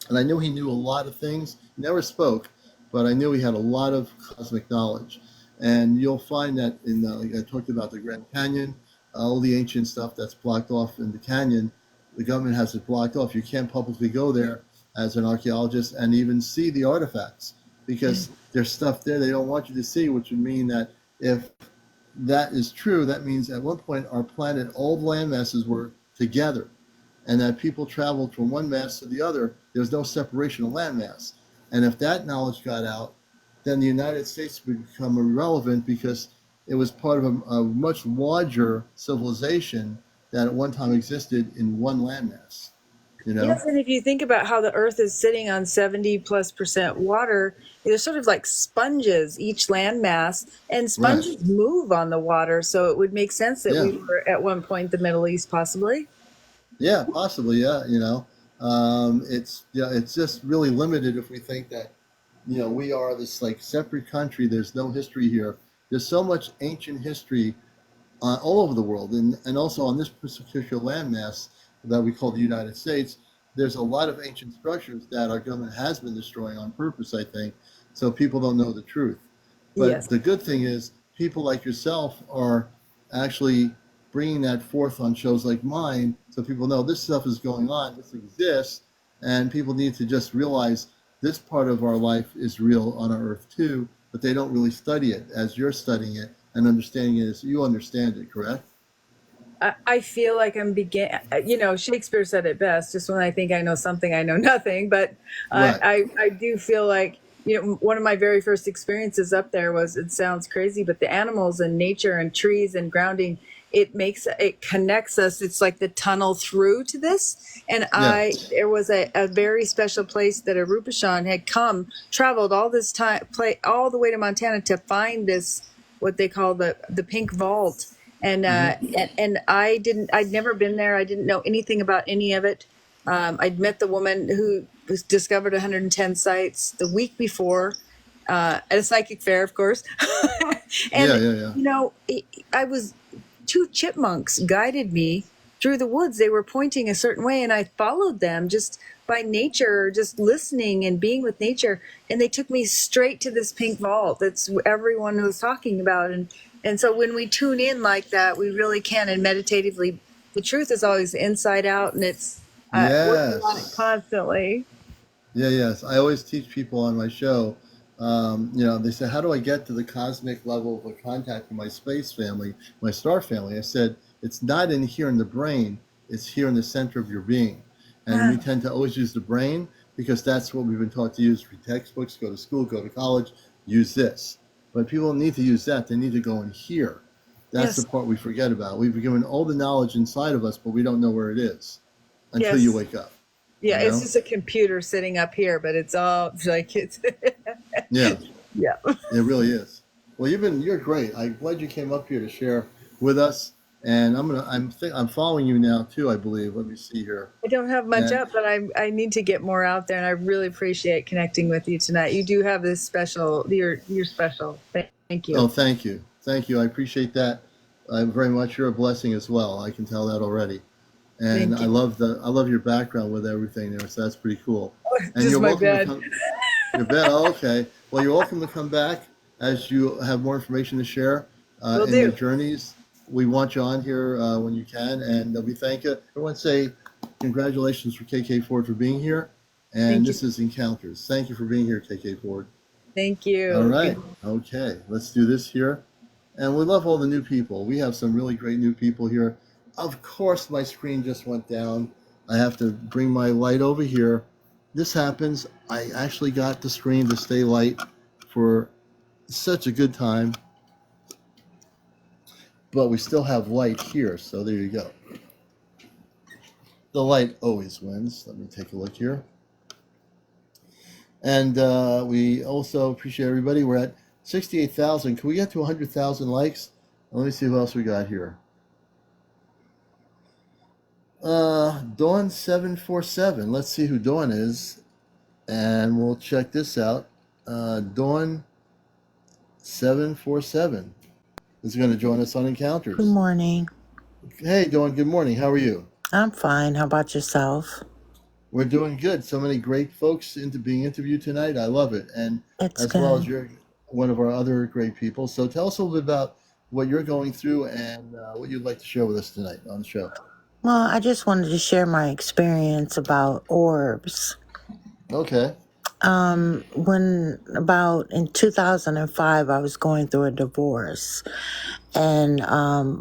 And I knew he knew a lot of things. He never spoke, but I knew he had a lot of cosmic knowledge. And you'll find that like I talked about the Grand Canyon, all the ancient stuff that's blocked off in the canyon, the government has it blocked off. You can't publicly go there as an archaeologist and even see the artifacts because there's stuff there they don't want you to see, which would mean that if that is true, that means at one point our planet, all the land masses were together, and that people traveled from one mass to the other. There was no separation of landmass. And if that knowledge got out, then the United States would become irrelevant because it was part of a much larger civilization that at one time existed in one landmass. you know? Yes, and if you think about how the Earth is sitting on 70+% water, they're sort of like sponges, each landmass, and Right. sponges move on the water. So it would make sense that Yeah. we were at one point the Middle East, possibly. Yeah, possibly. Yeah, it's just really limited if we think that we are this like separate country. There's no history here. There's so much ancient history all over the world, and also on this particular landmass that we call the United States. There's a lot of ancient structures that our government has been destroying on purpose, I think, so people don't know the truth. But Yes. the good thing is, people like yourself are actually bringing that forth on shows like mine, so people know this stuff is going on, this exists, and people need to just realize this part of our life is real on our earth too, but they don't really study it as you're studying it and understanding it as you understand it, correct? I feel like Shakespeare said it best, just when I think I know something, I know nothing. But Right. I do feel like, one of my very first experiences up there was, it sounds crazy, but the animals and nature and trees and grounding, it connects us. It's like the tunnel through to this. And Yeah. there was a very special place that a Rupashan had traveled all this time, all the way to Montana to find this, what they call the pink vault. And I'd never been there. I didn't know anything about any of it. I'd met the woman who was discovered 110 sites the week before, at a psychic fair, of course. Yeah, And, yeah, yeah. I was, two chipmunks guided me through the woods. They were pointing a certain way, and I followed them just by nature, just listening and being with nature. And they took me straight to this pink vault that's everyone was talking about. And so when we tune in like that, we really can. And meditatively, the truth is always inside out, and it's working on it Yes. constantly. Yeah, yes. I always teach people on my show. They say, "How do I get to the cosmic level of a contact with my space family, my star family?" I said, "It's not in here in the brain. It's here in the center of your being." And we Yeah. tend to always use the brain because that's what we've been taught to use. Read textbooks, go to school, go to college, use this. But people don't need to use that. They need to go in here. That's the Yes. part we forget about. We've been given all the knowledge inside of us, but we don't know where it is until you Yes. wake up. Yeah. You It's know? just a computer sitting up here, but it's all like it's. Yeah. Yeah. It really is. Well, you're great. I'm glad you came up here to share with us. And I'm following you now too, I believe. Let me see here. I don't have much And up, but I need to get more out there, and I really appreciate connecting with you tonight. You do have this special. You're special. Thank oh, you. thank you, thank you. I appreciate that very much. You're a blessing as well. I can tell that already. And Thank you. I love your background with everything there. So that's pretty cool. And Just you're my welcome to bed. come. Your bed. Oh, okay. Well, you're welcome to come back as you have more information to share Will in your do. journeys. We want you on here when you can, and we thank you. Everyone say congratulations for KK Ford for being here. And Thank you. this is Encounters. Thank you for being here, KK Ford. Thank All you. right. Okay. Let's do this here. And we love all the new people. We have some really great new people here. Of course, my screen just went down. I have to bring my light over here. This happens. I actually got the screen to stay light for such a good time, but we still have light here. So there you go. The light always wins. Let me take a look here. And we also appreciate everybody. We're at 68,000. Can we get to 100,000 likes? Let me see who else we got here. Dawn747. Let's see who Dawn is. And we'll check this out. Dawn747 is going to join us on Good Encounters. morning. Hey, Dawn, good morning. How are you? I'm fine. How about yourself? We're doing good. So many great folks being interviewed tonight. I love it. And It's as well as good. you're one of our other great people. So tell us a little bit about what you're going through and what you'd like to share with us tonight on the show. Well, I just wanted to share my experience about orbs. Okay. When about in 2005, I was going through a divorce, and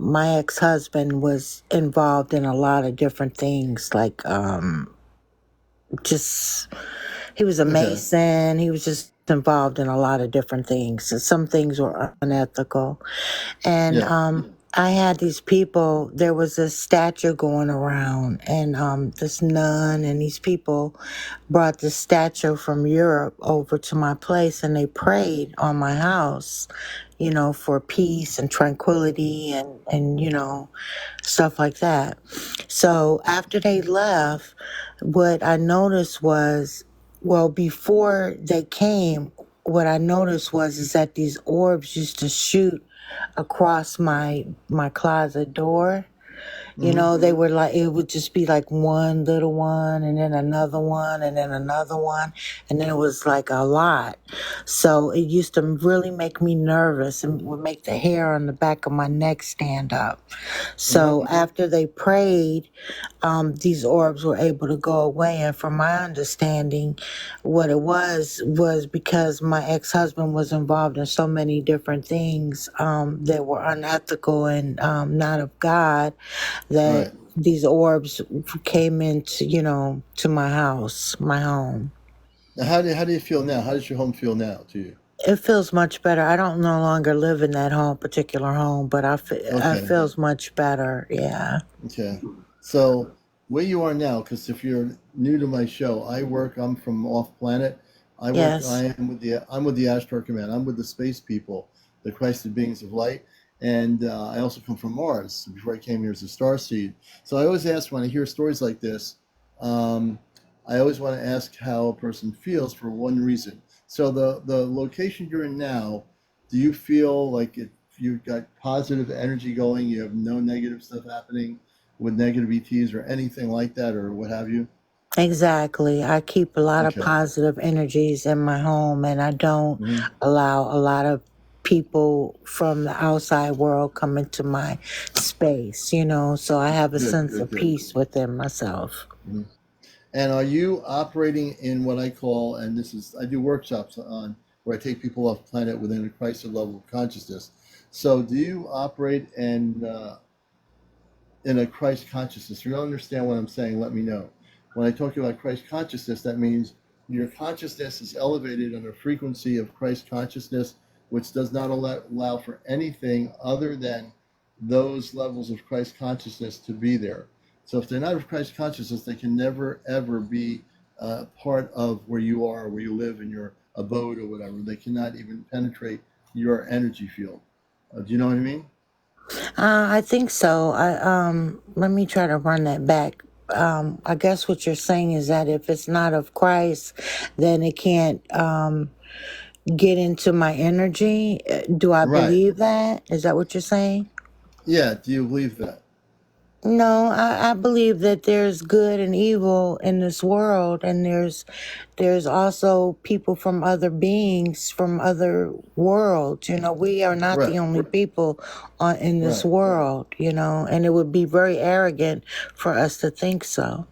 my ex-husband was involved in a lot of different things, like just he was a Okay. Mason. He was just involved in a lot of different things. And some things were unethical, and Yeah. I had these people, there was a statue going around, and this nun and these people brought the statue from Europe over to my place, and they prayed on my house, for peace and tranquility and stuff like that. So after they left, what I noticed was, well, before they came, what I noticed was is that these orbs used to shoot across my closet door. They were like, it would just be like one little one and then another one and then another one. And then it was like a lot. So it used to really make me nervous and would make the hair on the back of my neck stand up. So after they prayed, these orbs were able to go away. And from my understanding, what it was because my ex-husband was involved in so many different things that were unethical and not of God, that Right. these orbs came into, to my house, my home. Now, how do you feel now? How does your home feel now to you? It feels much better. I don't no longer live in that particular home, but I Okay. feels much better. Yeah. Okay. So where you are now, because if you're new to my show, I'm from off planet. Yes. I'm with the Ashtar Command. I'm with the space people, the Christed beings of light. And I also come from Mars before I came here as a star seed. So I always ask when I hear stories like this, um, I always want to ask how a person feels for one reason. So the location you're in now, do you feel like you've got positive energy going? You have no negative stuff happening with negative ETs or anything like that, or what have you? Exactly. I keep a lot of Okay. positive energies in my home, and I don't Hmm. allow a lot of people from the outside world come into my space, so I have a Good, sense good, of good. peace within myself. Mhm. And are you operating in what I call, and I do workshops on where I take people off planet within a crisis level of consciousness. So do you operate in a Christ consciousness? If you don't understand what I'm saying, let me know. When I talk about Christ consciousness, that means your consciousness is elevated on a frequency of Christ consciousness, which does not allow for anything other than those levels of Christ consciousness to be there. So if they're not of Christ consciousness, they can never ever be part of where you are, where you live in your abode or whatever. They cannot even penetrate your energy field. Do you know what I mean? I think so. Let me try to run that back. I guess what you're saying is that if it's not of Christ, then it can't get into my energy. Do I Right. believe that? Is that what you're saying? Yeah. Do you believe that? No, I believe that there's good and evil in this world, and there's also people from other beings from other worlds. We are not Right. the only people in this Right. world. And it would be very arrogant for us to think so.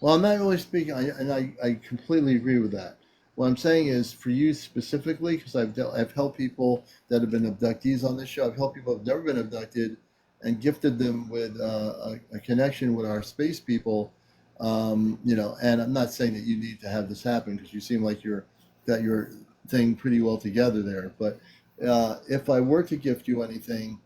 Well, I'm not really speaking, I completely agree with that. What I'm saying is for you specifically, because I've helped people that have been abductees on this show. I've helped people who have never been abducted and gifted them with a connection with our space people. And I'm not saying that you need to have this happen because you seem like you're got your thing pretty well together there. But if I were to gift you anything,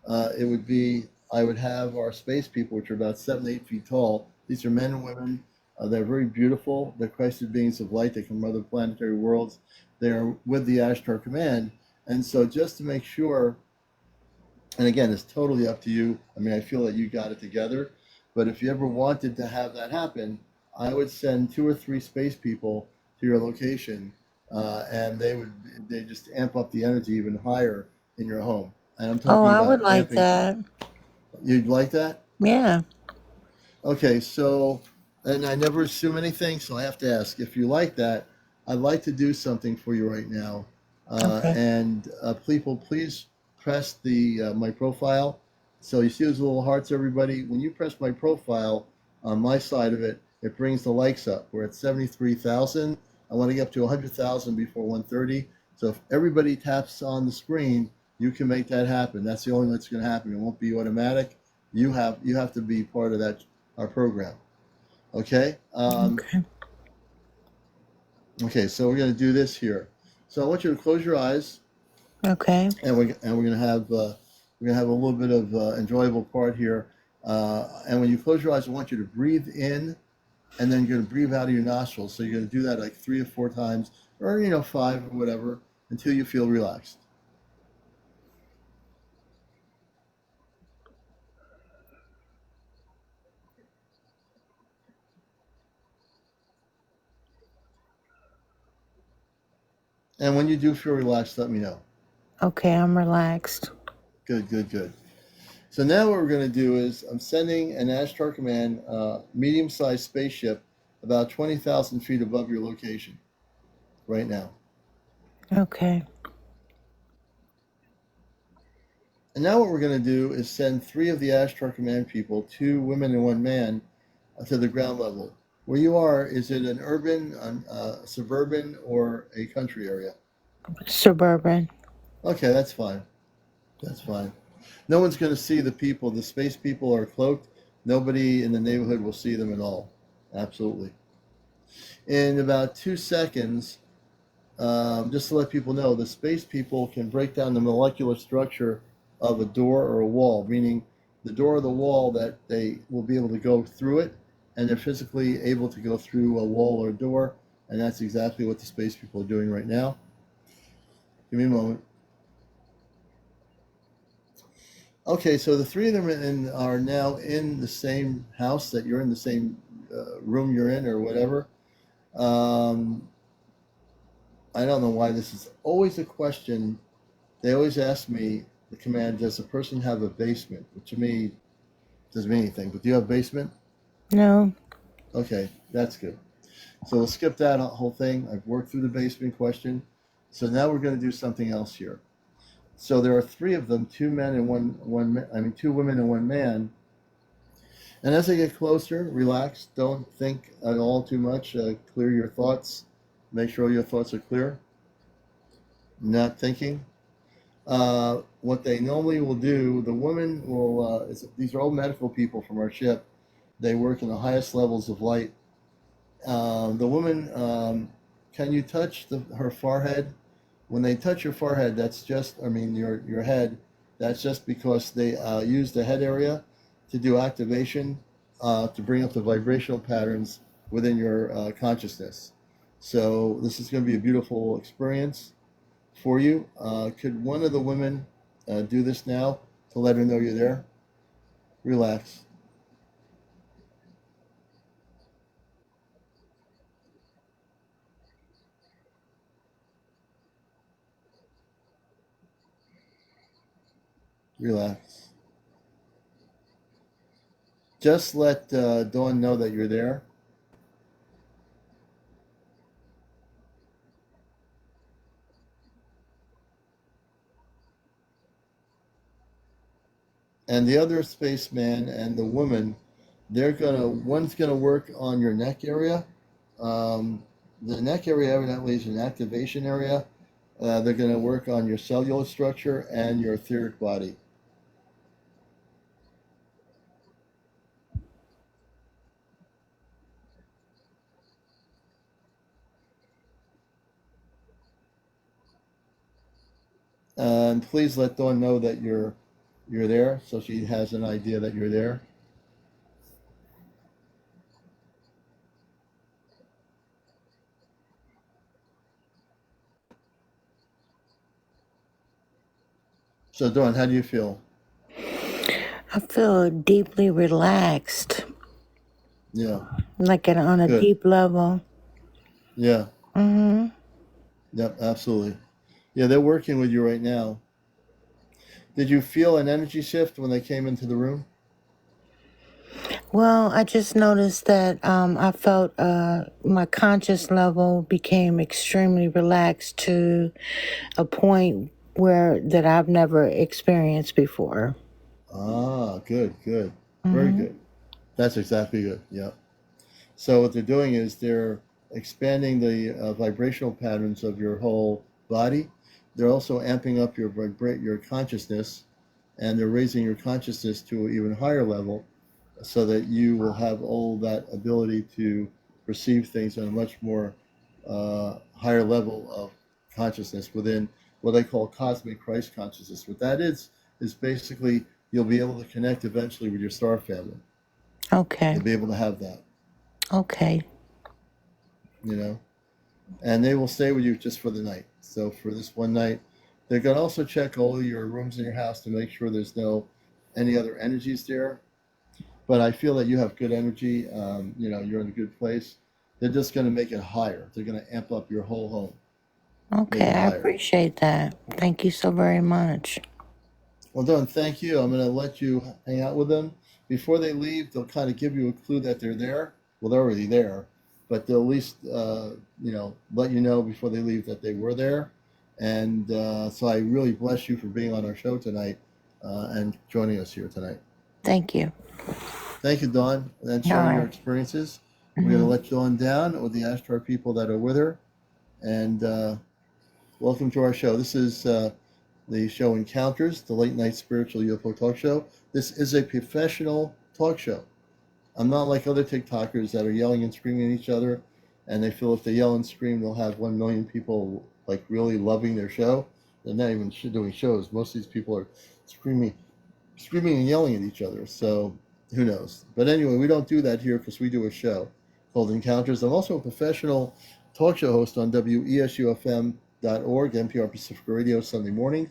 it would be I would have our space people, which are about 7 to 8 feet tall. These are men and women. They're very beautiful. They're Christed beings of light. They come from other planetary worlds. They're with the Ashtar Command. And so, just to make sure, and again, it's totally up to you. I mean, I feel that you got it together. But if you ever wanted to have that happen, I would send 2 or 3 space people to your location, and they just amp up the energy even higher in your home. And I'm Oh, talking I would about like amping. that. You'd like that? Yeah. Okay, so, and I never assume anything, so I have to ask if you like that. I'd like to do something for you right now, Okay. and people, please press the my profile. So you see those little hearts, everybody. When you press my profile on my side of it, it brings the likes up. We're at 73,000. I want to get up to 100,000 before 1:30. So if everybody taps on the screen, you can make that happen. That's the only way it's going to happen. It won't be automatic. You have to be part of that our program. Okay. Okay. Okay. So we're going to do this here. So I want you to close your eyes, Okay. and we're going to have We're gonna have a little bit of enjoyable part here. And when you close your eyes, I want you to breathe in, and then you're gonna breathe out of your nostrils. So you're gonna do that like 3 or 4 times, or 5 or whatever, until you feel relaxed. And when you do feel relaxed, let me know. Okay, I'm relaxed. Good, good, good. So now what we're going to do is I'm sending an Ashtar Command medium-sized spaceship about 20,000 feet above your location right now. Okay. And now what we're going to do is send 3 of the Ashtar Command people, 2 women and 1 man, to the ground level. Where you are, is it an urban, suburban, or a country area? Suburban. Okay, that's fine. That's fine. No one's going to see the people. The space people are cloaked. Nobody in the neighborhood will see them at all. Absolutely. In about 2 seconds, just to let people know, the space people can break down the molecular structure of a door or a wall, meaning the door or the wall that they will be able to go through it, and they're physically able to go through a wall or a door, and that's exactly what the space people are doing right now. Give me a moment. Okay, so the 3 of them are now in the same house that you're in, the same room you're in, or whatever. Um, I don't know why this is always a question. They always ask me, the command, does the person have a basement? Which to me doesn't mean anything, but do you have a basement? No. Okay, that's good. So we'll skip that whole thing. I've worked through the basement question. So now we're going to do something else here. So there are 3 of them, 2 men and 2 women and 1 man. And as they get closer, relax. Don't think at all too much. Clear your thoughts. Make sure all your thoughts are clear. Not thinking. What they normally will do, the women will, these are all medical people from our ship. They work in the highest levels of light. The woman, can you touch her forehead? When they touch your forehead, that's just, your head, that's just because they use the head area to do activation, to bring up the vibrational patterns within your consciousness. So this is going to be a beautiful experience for you. Could one of the women do this now to let her know you're there? Relax. Relax. Just let Dawn know that you're there. And the other spaceman and the woman, one's gonna work on your neck area. The neck area evidently is an activation area. They're gonna work on your cellular structure and your etheric body. And please let Dawn know that you're there, so she has an idea that you're there. So Dawn, how do you feel? I feel deeply relaxed, Yeah, like on a good. deep level. Yeah, Hmm. yep, absolutely. Yeah, they're working with you right now. Did you feel an energy shift when they came into the room? Well, I just noticed that I felt my conscious level became extremely relaxed to a point where that I've never experienced before. Ah, good, good. Very Hmm. good. That's exactly good. Yeah. So what they're doing is they're expanding the vibrational patterns of your whole body. They're also amping up your consciousness, and they're raising your consciousness to an even higher level, so that you will have all that ability to perceive things on a much more higher level of consciousness within what they call cosmic Christ consciousness. What that is is basically you'll be able to connect eventually with your star family. Okay. You'll be able to have that, Okay. you know, and they will stay with you just for the night. So for this one night, they're going to also check all your rooms in your house to make sure there's no any other energies there. But I feel that you have good energy. You know, you're in a good place. They're just going to make it higher. They're going to amp up your whole home, make Okay. it I higher. appreciate that. Thank you so very much. Well done. Thank you. I'm going to let you hang out with them. Before they leave, they'll kind of give you a clue that they're there. Well, they're already there, but they'll at least, you know, let you know before they leave that they were there. And so I really bless you for being on our show tonight and joining us here tonight. Thank you. Thank you, Dawn, and All sharing your right. experiences. We're going to Mhm. let Dawn down with the Ashtar people that are with her. And welcome to our show. This is the show Encounters, the late night spiritual UFO talk show. This is a professional talk show. I'm not like other TikTokers that are yelling and screaming at each other, and they feel if they yell and scream, they'll have 1 million people like really loving their show. They're not even doing shows. Most of these people are screaming and yelling at each other. So who knows? But anyway, we don't do that here because we do a show called Encounters. I'm also a professional talk show host on WESUFM.org, NPR Pacific Radio, Sunday mornings.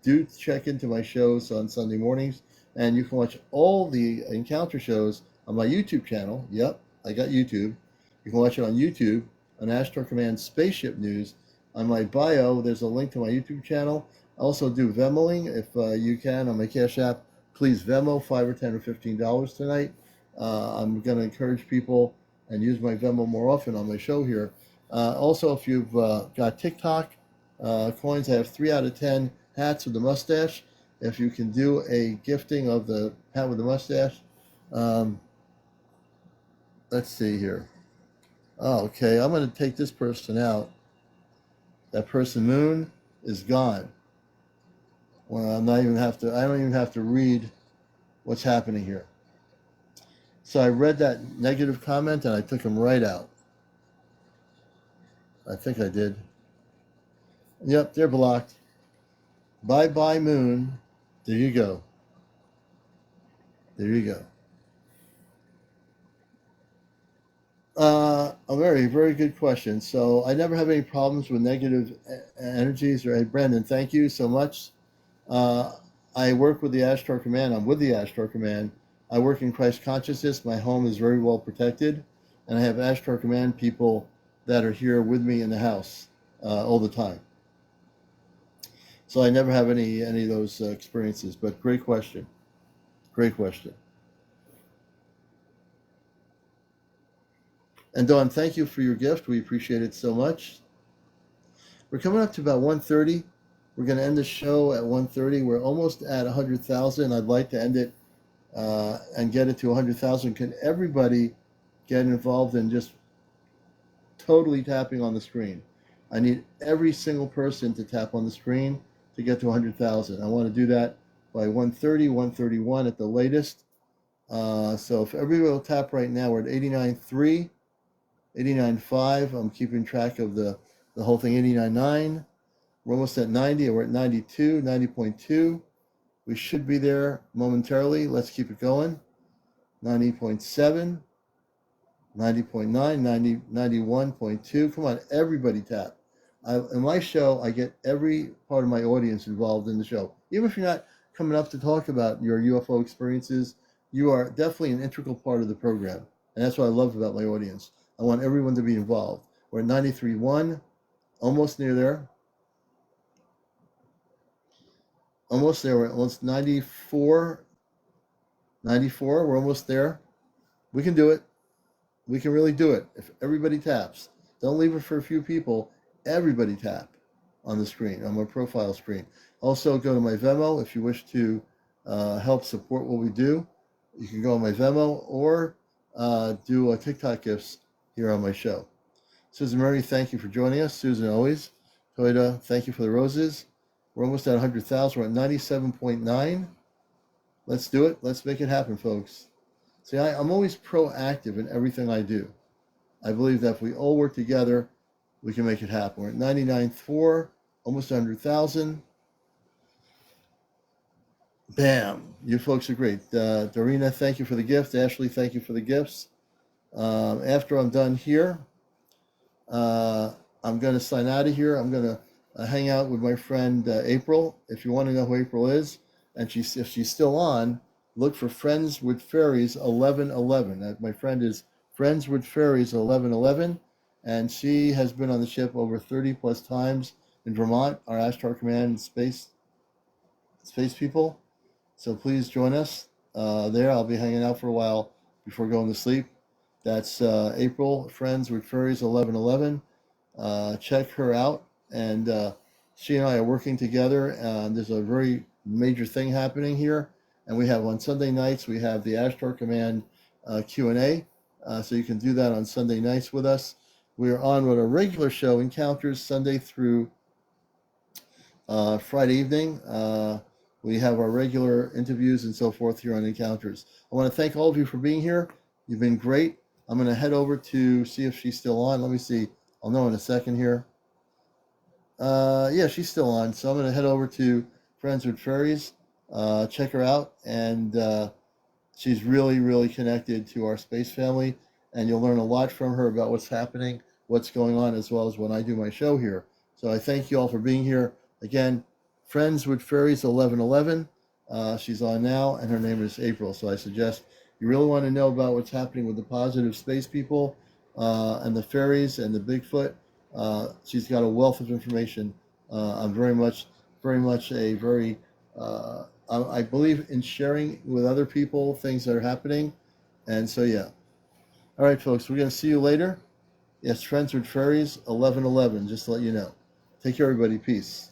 Do check into my shows on Sunday mornings, and you can watch all the Encounter shows on my YouTube channel. Yep, I got YouTube. You can watch it on YouTube on Astro Command Spaceship News. On my bio, there's a link to my YouTube channel. I also do Vemoing if you can on my Cash App. Please Venmo $5 or $10 or $15 tonight. I'm going to encourage people and use my Venmo more often on my show here. Also, if you've got TikTok coins, I have 3 out of 10 hats with the mustache. If you can do a gifting of the hat with the mustache, let's see here. Oh, okay, I'm going to take this person out. That person Moon is gone. Well, I don't even have to read what's happening here. So I read that negative comment and I took him right out. I think I did. Yep, they're blocked. Bye bye Moon. There you go. There you go. A very, very good question. So I never have any problems with negative energies. Right, Brandon, thank you so much. I work with the Ashtar Command. I'm with the Ashtar Command. I work in Christ consciousness. My home is very well protected, and I have Ashtar Command people that are here with me in the house all the time. So I never have any of those experiences. But great question. Great question. And Dawn, thank you for your gift. We appreciate it so much. We're coming up to about 1:30. We're going to end the show at 1:30. We're almost at 100,000. I'd like to end it and get it to 100,000. Can everybody get involved in just totally tapping on the screen? I need every single person to tap on the screen to get to 100,000. I want to do that by 1:30, 1:31 at the latest. So if everybody will tap right now, we're at 89.3. 89.5. I'm keeping track of the whole thing. 89.9. We're almost at 90. We're at 92, 90.2. We should be there momentarily. Let's keep it going. 90.7, 90.9, 90, 91.2. Come on, everybody tap. In my show, I get every part of my audience involved in the show. Even if you're not coming up to talk about your UFO experiences, you are definitely an integral part of the program. And that's what I love about my audience. I want everyone to be involved. We're at 93.1, almost near there. Almost there. We're almost 94. 94. We're almost there. We can do it. We can really do it if everybody taps. Don't leave it for a few people. Everybody tap on the screen, on my profile screen. Also, go to my Venmo if you wish to help support what we do. You can go on my Venmo or do TikTok gifts here on my show. Susan Murray, thank you for joining us. Susan, always. Toyota, thank you for the roses. We're almost at 100,000. We're at 97.9. Let's do it. Let's make it happen, folks. See, I'm always proactive in everything I do. I believe that if we all work together, we can make it happen. We're at 99.4, almost 100,000. Bam! You folks are great. Dorina, thank you for the gift. Ashley, thank you for the gifts. After I'm done here, uh, I'm going to sign out of here. I'm going to hang out with my friend April. If you want to know who April is, and if she's still on, look for Friends with Fairies 1111. My friend is Friends with Fairies 1111, and she has been on the ship over 30 plus times in Vermont, our Ashtar Command space people. So please join us there. I'll be hanging out for a while before going to sleep. That's April, Friends with Fairies 1111. Check her out. And she and I are working together. There's a very major thing happening here. And we have on Sunday nights, we have the Ashtar Command Q&A. So you can do that on Sunday nights with us. We are on with a regular show, Encounters, Sunday through Friday evening. We have our regular interviews and so forth here on Encounters. I want to thank all of you for being here. You've been great. I'm going to head over to see if she's still on. Let me see. I'll know in a second here. Yeah, she's still on. So I'm going to head over to Friends with Fairies, check her out, and she's really, really connected to our space family, and you'll learn a lot from her about what's happening, what's going on, as well as when I do my show here. So I thank you all for being here. Again, Friends with Fairies 1111. She's on now, and her name is April. So I suggest you really want to know about what's happening with the positive space people and the fairies and the Bigfoot. She's got a wealth of information. I'm very much a very I believe in sharing with other people things that are happening. And so, yeah. All right, folks, we're going to see you later. Yes, Friends with Fairies 1111, just to let you know. Take care, everybody. Peace.